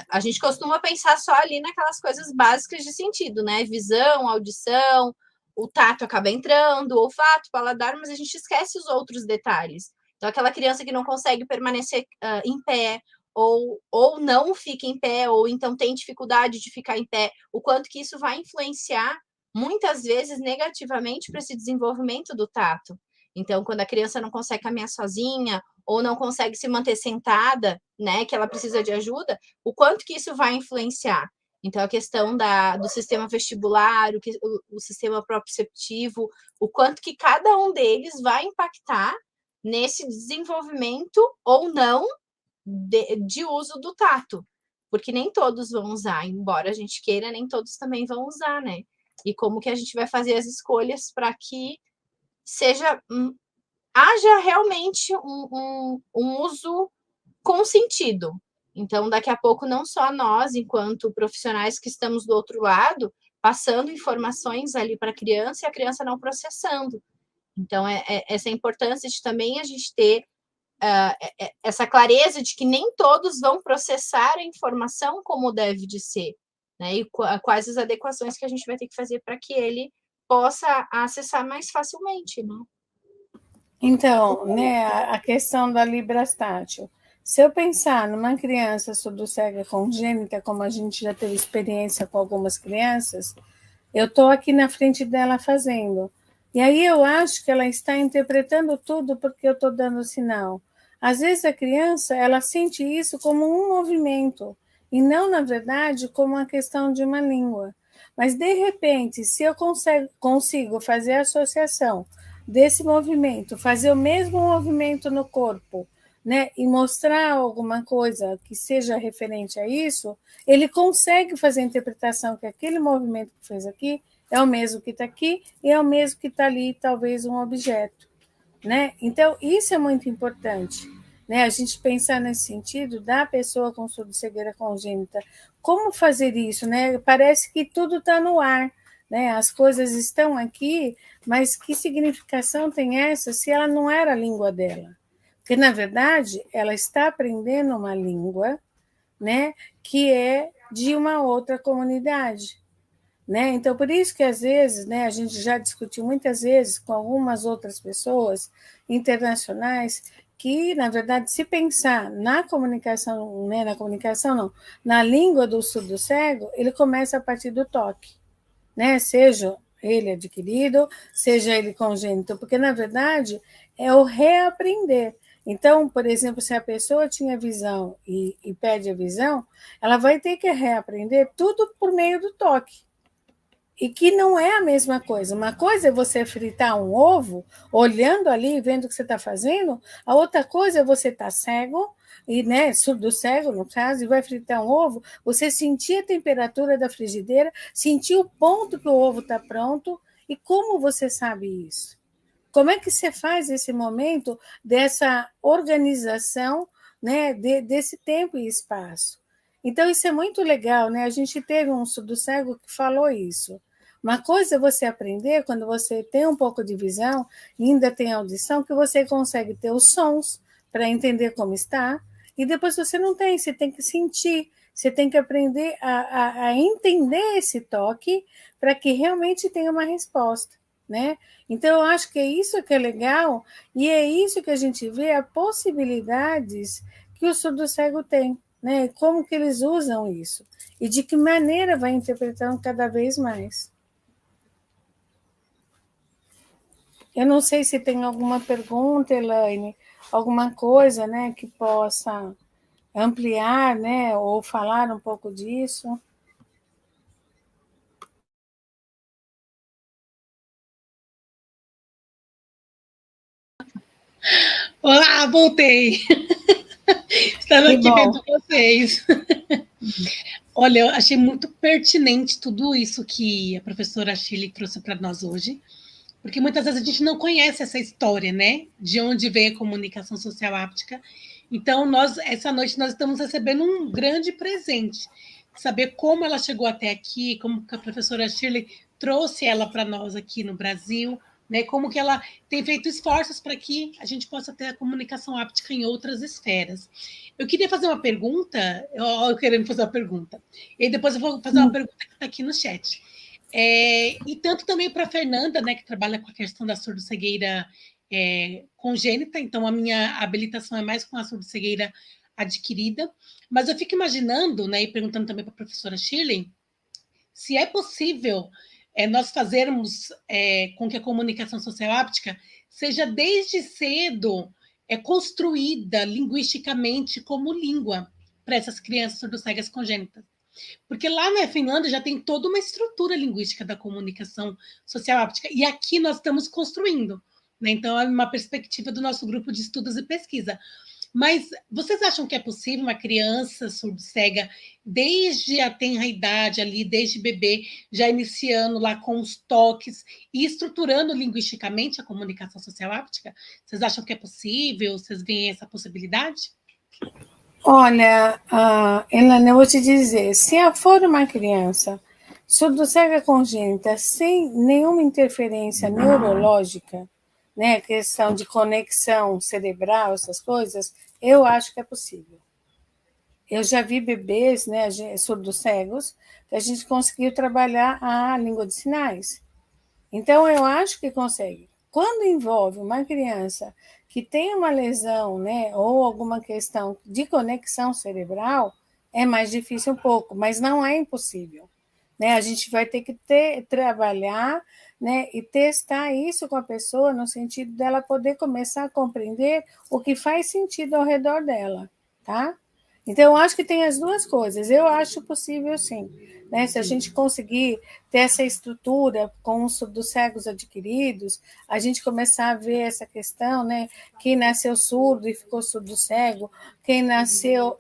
a gente costuma pensar só ali naquelas coisas básicas de sentido, né? Visão, audição, o tato acaba entrando, o olfato, paladar, mas a gente esquece os outros detalhes. Então, aquela criança que não consegue permanecer em pé, ou não fica em pé, ou então tem dificuldade de ficar em pé, o quanto que isso vai influenciar, muitas vezes, negativamente para esse desenvolvimento do tato. Então, quando a criança não consegue caminhar sozinha, ou não consegue se manter sentada, né, que ela precisa de ajuda, o quanto que isso vai influenciar. Então, a questão do sistema vestibular, o sistema proprioceptivo, o quanto que cada um deles vai impactar nesse desenvolvimento ou não de uso do tato, porque nem todos vão usar, embora a gente queira, nem todos também vão usar, né? E como que a gente vai fazer as escolhas para que haja realmente um uso com sentido. Então, daqui a pouco, não só nós, enquanto profissionais que estamos do outro lado, passando informações ali para a criança e a criança não processando. Então, essa importância de também a gente ter essa clareza de que nem todos vão processar a informação como deve de ser, né? E quais as adequações que a gente vai ter que fazer para que ele possa acessar mais facilmente, né? Então, né, a questão da libras tátil. Se eu pensar numa criança surdo-cega congênita, como a gente já teve experiência com algumas crianças, eu estou aqui na frente dela fazendo. E aí eu acho que ela está interpretando tudo porque eu estou dando sinal. Às vezes a criança, ela sente isso como um movimento, e não, na verdade, como uma questão de uma língua. Mas, de repente, se eu consigo fazer a associação desse movimento, fazer o mesmo movimento no corpo, né, e mostrar alguma coisa que seja referente a isso, ele consegue fazer a interpretação que aquele movimento que fez aqui é o mesmo que está aqui e é o mesmo que está ali, talvez um objeto, né? Então, isso é muito importante, né? A gente pensar nesse sentido da pessoa com surdo-cegueira congênita. Como fazer isso, né? Parece que tudo está no ar, né? As coisas estão aqui, mas que significação tem essa se ela não era a língua dela? Porque, na verdade, ela está aprendendo uma língua, né, que é de uma outra comunidade, né? Então, por isso que, às vezes, né, a gente já discutiu muitas vezes com algumas outras pessoas internacionais que, na verdade, se pensar na comunicação, né, na língua do surdo-cego, ele começa a partir do toque, né? Seja ele adquirido, seja ele congênito, porque, na verdade, é o reaprender. Então, por exemplo, se a pessoa tinha visão e perde a visão, ela vai ter que reaprender tudo por meio do toque. E que não é a mesma coisa. Uma coisa é você fritar um ovo, olhando ali, vendo o que você está fazendo, a outra coisa é você estar cego, e, né, surdo-cego, no caso, e vai fritar um ovo, você sentir a temperatura da frigideira, sentir o ponto que o ovo está pronto, e como você sabe isso? Como é que você faz esse momento dessa organização, né, desse tempo e espaço? Então, isso é muito legal, né? A gente teve um surdo-cego que falou isso. Uma coisa é você aprender quando você tem um pouco de visão e ainda tem audição, que você consegue ter os sons para entender como está, e depois você não tem, você tem que sentir, você tem que aprender a entender esse toque para que realmente tenha uma resposta, né? Então, eu acho que é isso que é legal, e é isso que a gente vê, as possibilidades que o surdo-cego tem, né? Como que eles usam isso, e de que maneira vai interpretando cada vez mais. Eu não sei se tem alguma pergunta, Elaine, alguma coisa, né, que possa ampliar, né, ou falar um pouco disso. Olá, voltei. Estava aqui vendo vocês. Olha, eu achei muito pertinente tudo isso que a professora Shirley trouxe para nós hoje, porque muitas vezes a gente não conhece essa história, né? De onde veio a comunicação social áptica Então, essa noite, nós estamos recebendo um grande presente. Saber como ela chegou até aqui, como que a professora Shirley trouxe ela para nós aqui no Brasil, né? Como que ela tem feito esforços para que a gente possa ter a comunicação áptica em outras esferas. Eu queria fazer uma pergunta, eu querendo fazer uma pergunta, e depois eu vou fazer uma pergunta que está aqui no chat. E tanto também para a Fernanda, né, que trabalha com a questão da surdo-cegueira congênita, então a minha habilitação é mais com a surdo-cegueira adquirida, mas eu fico imaginando, né, e perguntando também para a professora Shirley, se é possível nós fazermos com que a comunicação social áptica seja desde cedo construída linguisticamente como língua para essas crianças surdo-cegas congênitas. Porque lá na Finlândia já tem toda uma estrutura linguística da comunicação social áptica, e aqui nós estamos construindo. Né? Então, é uma perspectiva do nosso grupo de estudos e pesquisa. Mas vocês acham que é possível uma criança surdo-cega, desde a tenra idade ali, desde bebê, já iniciando lá com os toques e estruturando linguisticamente a comunicação social áptica? Vocês acham que é possível? Vocês veem essa possibilidade? Olha, Helena, eu vou te dizer, se for uma criança surdo-cega congênita sem nenhuma interferência neurológica, né, questão de conexão cerebral, essas coisas, eu acho que é possível. Eu já vi bebês, né, surdo-cegos, que a gente conseguiu trabalhar a língua de sinais. Então, eu acho que consegue. Quando envolve uma criança que tem uma lesão, né, ou alguma questão de conexão cerebral, é mais difícil um pouco, mas não é impossível. Né? A gente vai ter que trabalhar, né, e testar isso com a pessoa no sentido dela poder começar a compreender o que faz sentido ao redor dela, tá? Então, eu acho que tem as duas coisas. Eu acho possível, sim. Né? Se a gente conseguir ter essa estrutura com os surdo-cegos adquiridos, a gente começar a ver essa questão, né? Quem nasceu surdo e ficou surdo-cego, quem nasceu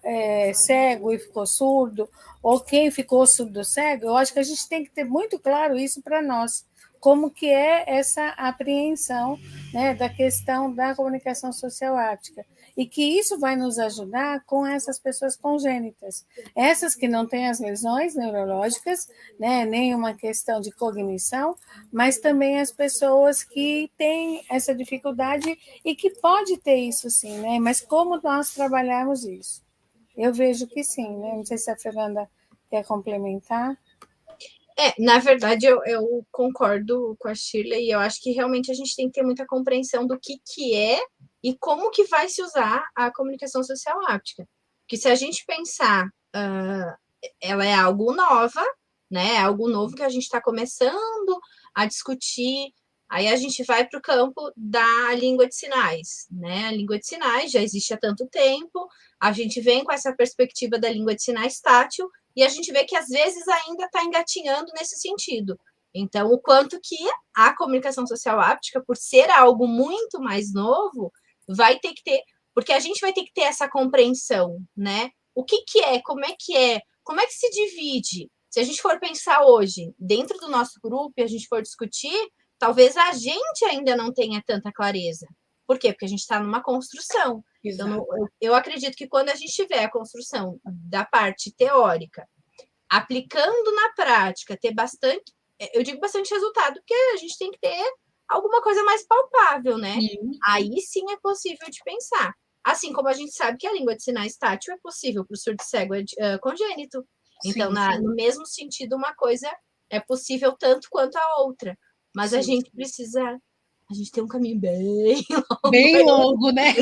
cego e ficou surdo, ou quem ficou surdo-cego, eu acho que a gente tem que ter muito claro isso para nós, como que é essa apreensão, né, da questão da comunicação social áptica. E que isso vai nos ajudar com essas pessoas congênitas. Essas que não têm as lesões neurológicas, né, nem uma questão de cognição, mas também as pessoas que têm essa dificuldade e que pode ter isso sim, né? Mas como nós trabalhamos isso? Eu vejo que sim, né? Não sei se a Fernanda quer complementar. Na verdade, eu concordo com a Shirley e eu acho que realmente a gente tem que ter muita compreensão do que é e como que vai se usar a comunicação social áptica. Porque se a gente pensar, ela é algo nova, né? É algo novo que a gente está começando a discutir. Aí a gente vai para o campo da língua de sinais, né? A língua de sinais já existe há tanto tempo, a gente vem com essa perspectiva da língua de sinais tátil, e a gente vê que às vezes ainda está engatinhando nesse sentido. Então, o quanto que a comunicação social áptica, por ser algo muito mais novo, vai ter que ter, porque a gente vai ter que ter essa compreensão, né? O que é, como é que se divide? Se a gente for pensar hoje, dentro do nosso grupo, e a gente for discutir, talvez a gente ainda não tenha tanta clareza. Por quê? Porque a gente está numa construção. Então, eu acredito que quando a gente tiver a construção da parte teórica, aplicando na prática, ter bastante, eu digo bastante resultado, porque a gente tem que ter alguma coisa mais palpável, né? Sim. Aí sim é possível de pensar. Assim como a gente sabe que a língua de sinais tátil é possível para o surdo-cego congênito. Então, no mesmo sentido, uma coisa é possível tanto quanto a outra. Mas a gente precisa... A gente tem um caminho bem longo. Bem longo, né?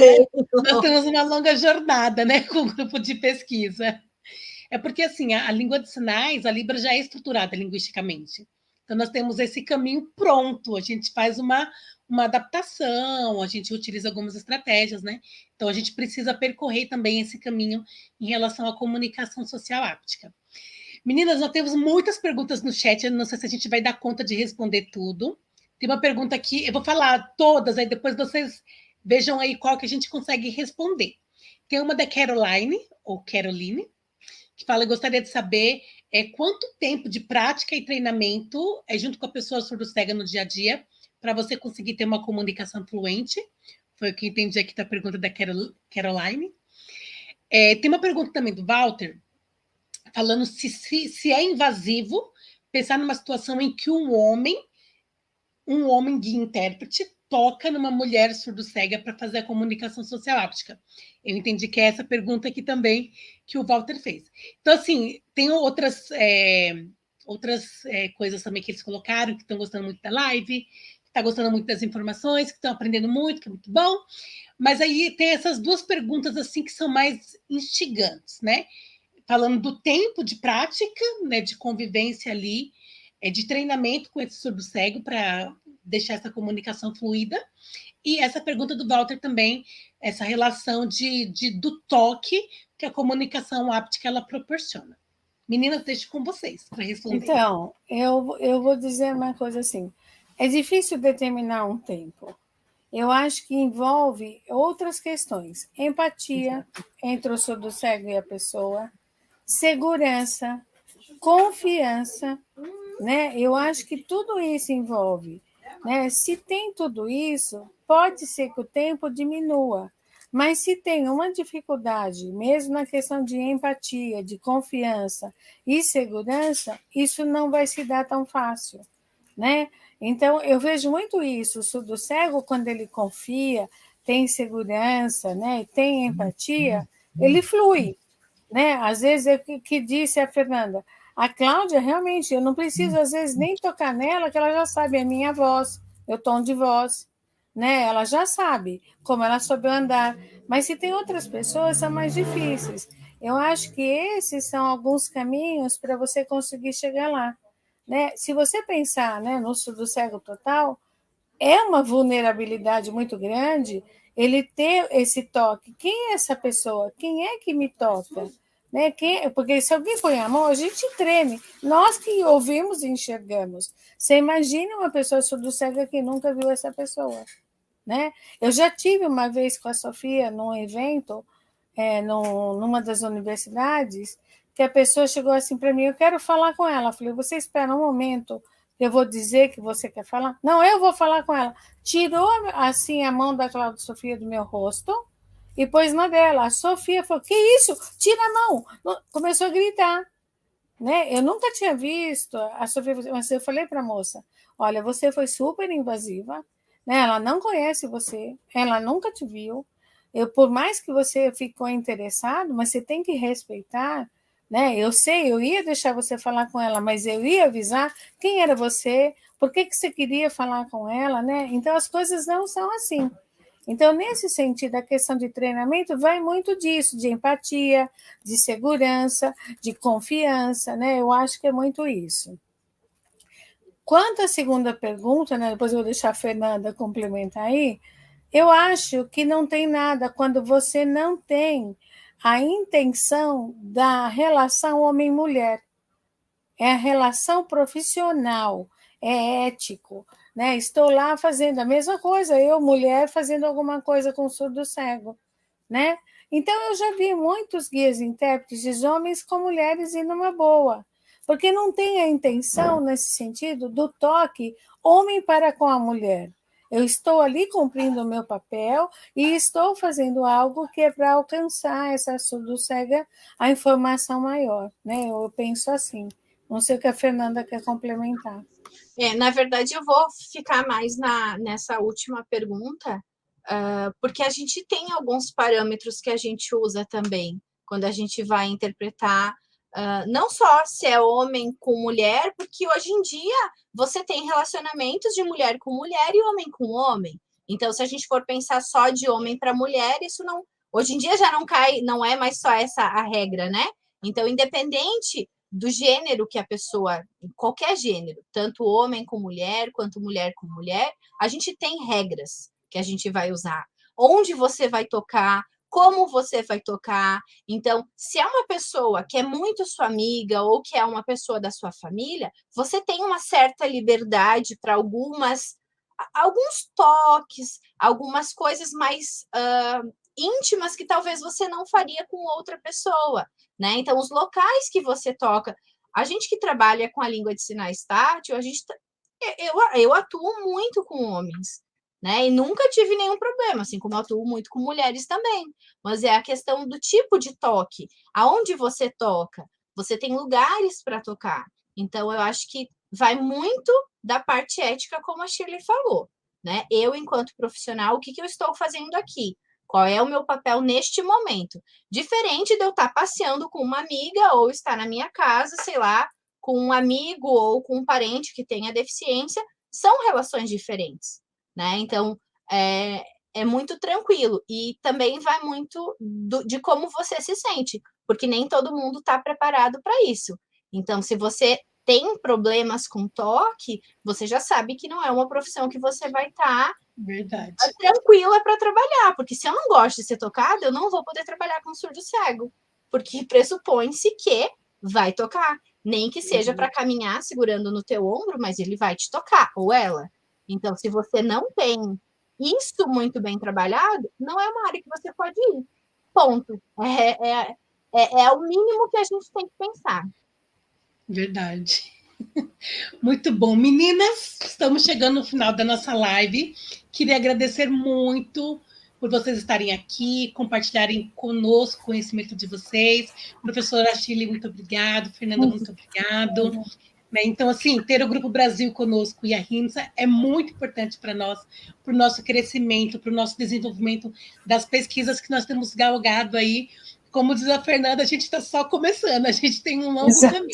Nós temos uma longa jornada, né, com o grupo de pesquisa. É porque, assim, a língua de sinais, a Libra já é estruturada linguisticamente. Então, nós temos esse caminho pronto, a gente faz uma adaptação, a gente utiliza algumas estratégias, né? Então, a gente precisa percorrer também esse caminho em relação à comunicação social áptica. Meninas, nós temos muitas perguntas no chat, eu não sei se a gente vai dar conta de responder tudo. Tem uma pergunta aqui, eu vou falar todas, aí depois vocês vejam aí qual que a gente consegue responder. Tem uma da Caroline, ou Caroline, que fala, gostaria de saber quanto tempo de prática e treinamento junto com a pessoa surdo-cega no dia a dia para você conseguir ter uma comunicação fluente. Foi o que entendi aqui da pergunta da Caroline. Tem uma pergunta também do Walter, falando se é invasivo pensar numa situação em que um homem de intérprete toca numa mulher surdo-cega para fazer a comunicação social áptica. Eu entendi que é essa pergunta aqui também que o Walter fez. Então, assim, tem outras coisas também que eles colocaram, que estão gostando muito da live, que estão gostando muito das informações, que estão aprendendo muito, que é muito bom. Mas aí tem essas duas perguntas assim que são mais instigantes, né? Falando do tempo de prática, né, de convivência ali, de treinamento com esse surdo-cego para deixar essa comunicação fluida. E essa pergunta do Walter também, essa relação do toque que a comunicação áptica ela proporciona. Meninas, deixo com vocês para responder. Então, eu vou dizer uma coisa assim, é difícil determinar um tempo. Eu acho que envolve outras questões, empatia entre o surdo-cego e a pessoa, segurança, confiança, né? Eu acho que tudo isso envolve, né? Se tem tudo isso, pode ser que o tempo diminua, mas se tem uma dificuldade, mesmo na questão de empatia, de confiança e segurança, isso não vai se dar tão fácil, né? Então, eu vejo muito isso, o surdo-cego, quando ele confia, tem segurança, né? Tem empatia, ele flui, né? Às vezes, é o que disse a Fernanda, a Cláudia, realmente, eu não preciso, às vezes, nem tocar nela, que ela já sabe a minha voz, meu tom de voz, né? Ela já sabe como ela soube andar. Mas se tem outras pessoas, são mais difíceis. Eu acho que esses são alguns caminhos para você conseguir chegar lá, né? Se você pensar, né, no surdo cego total, é uma vulnerabilidade muito grande ele ter esse toque. Quem é essa pessoa? Quem é que me toca? Né? Porque se alguém põe a mão, a gente treme. Nós que ouvimos e enxergamos. Você imagina uma pessoa surdo-cega que nunca viu essa pessoa. Né? Eu já tive uma vez com a Sofia num evento, numa das universidades, que a pessoa chegou assim para mim, eu quero falar com ela. Eu falei, você espera um momento, eu vou dizer que você quer falar? Não, eu vou falar com ela. Tirou assim a mão da Cláudia Sofia do meu rosto e pôs na dela. A Sofia falou, que isso? Tira a mão. Começou a gritar. Né? Eu nunca tinha visto a Sofia, mas eu falei para a moça, olha, você foi super invasiva, né? Ela não conhece você, ela nunca te viu, por mais que você ficou interessado, mas você tem que respeitar, né? Eu sei, eu ia deixar você falar com ela, mas eu ia avisar quem era você, por que você queria falar com ela, né? Então as coisas não são assim. Então, nesse sentido, a questão de treinamento vai muito disso, de empatia, de segurança, de confiança, né? Eu acho que é muito isso. Quanto à segunda pergunta, né? Depois eu vou deixar a Fernanda complementar aí, eu acho que não tem nada quando você não tem a intenção da relação homem-mulher. É a relação profissional, é ético, né? Estou lá fazendo a mesma coisa, eu, mulher, fazendo alguma coisa com surdo cego, né? Então, eu já vi muitos guias intérpretes, homens com mulheres, e numa boa, porque não tem a intenção, nesse sentido, do toque homem para com a mulher. Eu estou ali cumprindo o meu papel e estou fazendo algo que é para alcançar essa surdo-cega a informação maior, né? Eu penso assim. Não sei o que a Fernanda quer complementar. Na verdade, eu vou ficar mais nessa última pergunta, porque a gente tem alguns parâmetros que a gente usa também, quando a gente vai interpretar, não só se é homem com mulher, porque hoje em dia você tem relacionamentos de mulher com mulher e homem com homem. Então, se a gente for pensar só de homem para mulher, isso não. Hoje em dia já não cai, não é mais só essa a regra, né? Então, independente do gênero que a pessoa, qualquer gênero, tanto homem com mulher, quanto mulher com mulher, a gente tem regras que a gente vai usar. Onde você vai tocar, como você vai tocar. Então, se é uma pessoa que é muito sua amiga ou que é uma pessoa da sua família, você tem uma certa liberdade para alguns toques, algumas coisas mais íntimas que talvez você não faria com outra pessoa, né? Então, os locais que você toca, a gente que trabalha com a língua de sinais tátil, eu atuo muito com homens, né? E nunca tive nenhum problema, assim como eu atuo muito com mulheres também. Mas é a questão do tipo de toque. Aonde você toca? Você tem lugares para tocar. Então, eu acho que vai muito da parte ética, como a Shirley falou, né? Eu, enquanto profissional, o que eu estou fazendo aqui? Qual é o meu papel neste momento? Diferente de eu estar passeando com uma amiga ou estar na minha casa, sei lá, com um amigo ou com um parente que tenha deficiência, são relações diferentes, né? Então, é muito tranquilo. E também vai muito de como você se sente, porque nem todo mundo está preparado para isso. Então, se você tem problemas com toque, você já sabe que não é uma profissão que você vai estar tranquila para trabalhar, porque se eu não gosto de ser tocada, eu não vou poder trabalhar com surdo cego, porque pressupõe-se que vai tocar, nem que seja para caminhar segurando no teu ombro, mas ele vai te tocar, ou ela. Então, se você não tem isso muito bem trabalhado, não é uma área que você pode ir. Ponto. É o mínimo que a gente tem que pensar. Verdade. Muito bom. Meninas, estamos chegando no final da nossa live. Queria agradecer muito por vocês estarem aqui, compartilharem conosco o conhecimento de vocês. Professora Shirley, muito obrigado. Fernanda, muito obrigado. Então, assim, ter o Grupo Brasil conosco e a RIMSA é muito importante para nós, para o nosso crescimento, para o nosso desenvolvimento das pesquisas que nós temos galgado aí. Como diz a Fernanda, a gente está só começando, a gente tem um longo caminho.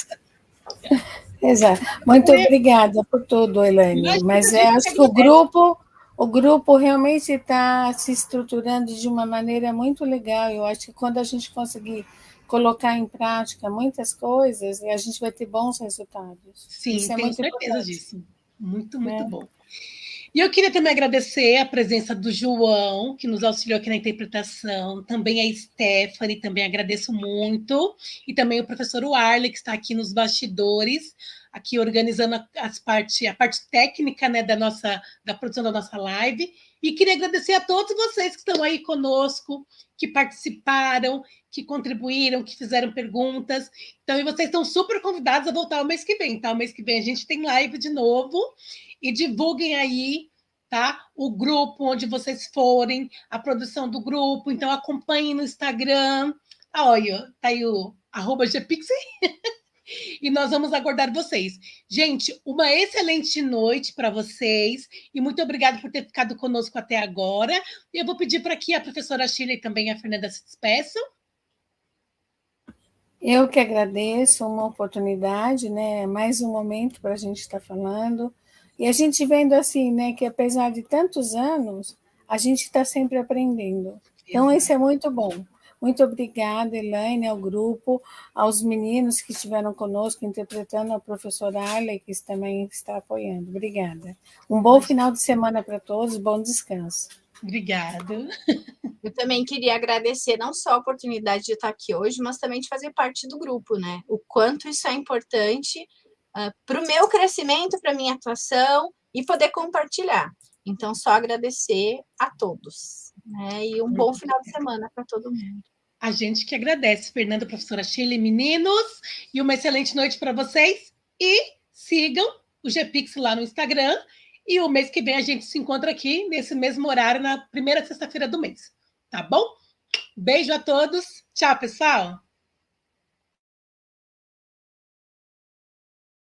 Exato. Muito obrigada por tudo, Elaine. Mas acho que o grupo realmente está se estruturando de uma maneira muito legal. Eu acho que quando a gente conseguir colocar em prática muitas coisas, a gente vai ter bons resultados. Sim, isso é tenho muito certeza importante. disso. Muito bom. E eu queria também agradecer a presença do João, que nos auxiliou aqui na interpretação, também a Stephanie, também agradeço muito, e também o professor Warley, que está aqui nos bastidores, aqui organizando a parte técnica, né, da produção da nossa live, e queria agradecer a todos vocês que estão aí conosco, que participaram, que contribuíram, que fizeram perguntas. Então, e vocês estão super convidados a voltar o mês que vem, tá? O mês que vem a gente tem live de novo, e divulguem aí, tá? O grupo onde vocês forem, a produção do grupo. Então, acompanhem no Instagram. Olha, tá aí o @gpix. E nós vamos aguardar vocês. Gente, uma excelente noite para vocês e muito obrigada por ter ficado conosco até agora. E eu vou pedir para que a professora Shirley e também a Fernanda se despeçam. Eu que agradeço uma oportunidade, né? Mais um momento para a gente estar falando. E a gente vendo assim, né, que apesar de tantos anos, a gente está sempre aprendendo. Então, isso é muito bom. Muito obrigada, Elaine, ao grupo, aos meninos que estiveram conosco interpretando, a professora Arley, que também está apoiando. Obrigada. Um bom final de semana para todos, bom descanso. Obrigada. Eu também queria agradecer não só a oportunidade de estar aqui hoje, mas também de fazer parte do grupo, né? O quanto isso é importante para o meu crescimento, para a minha atuação e poder compartilhar. Então, só agradecer a todos, né? E um bom final de semana para todo mundo. A gente que agradece, Fernanda, professora Shirley, meninos, e uma excelente noite para vocês. E sigam o GPix lá no Instagram. E o mês que vem a gente se encontra aqui, nesse mesmo horário, na primeira sexta-feira do mês. Tá bom? Beijo a todos. Tchau, pessoal.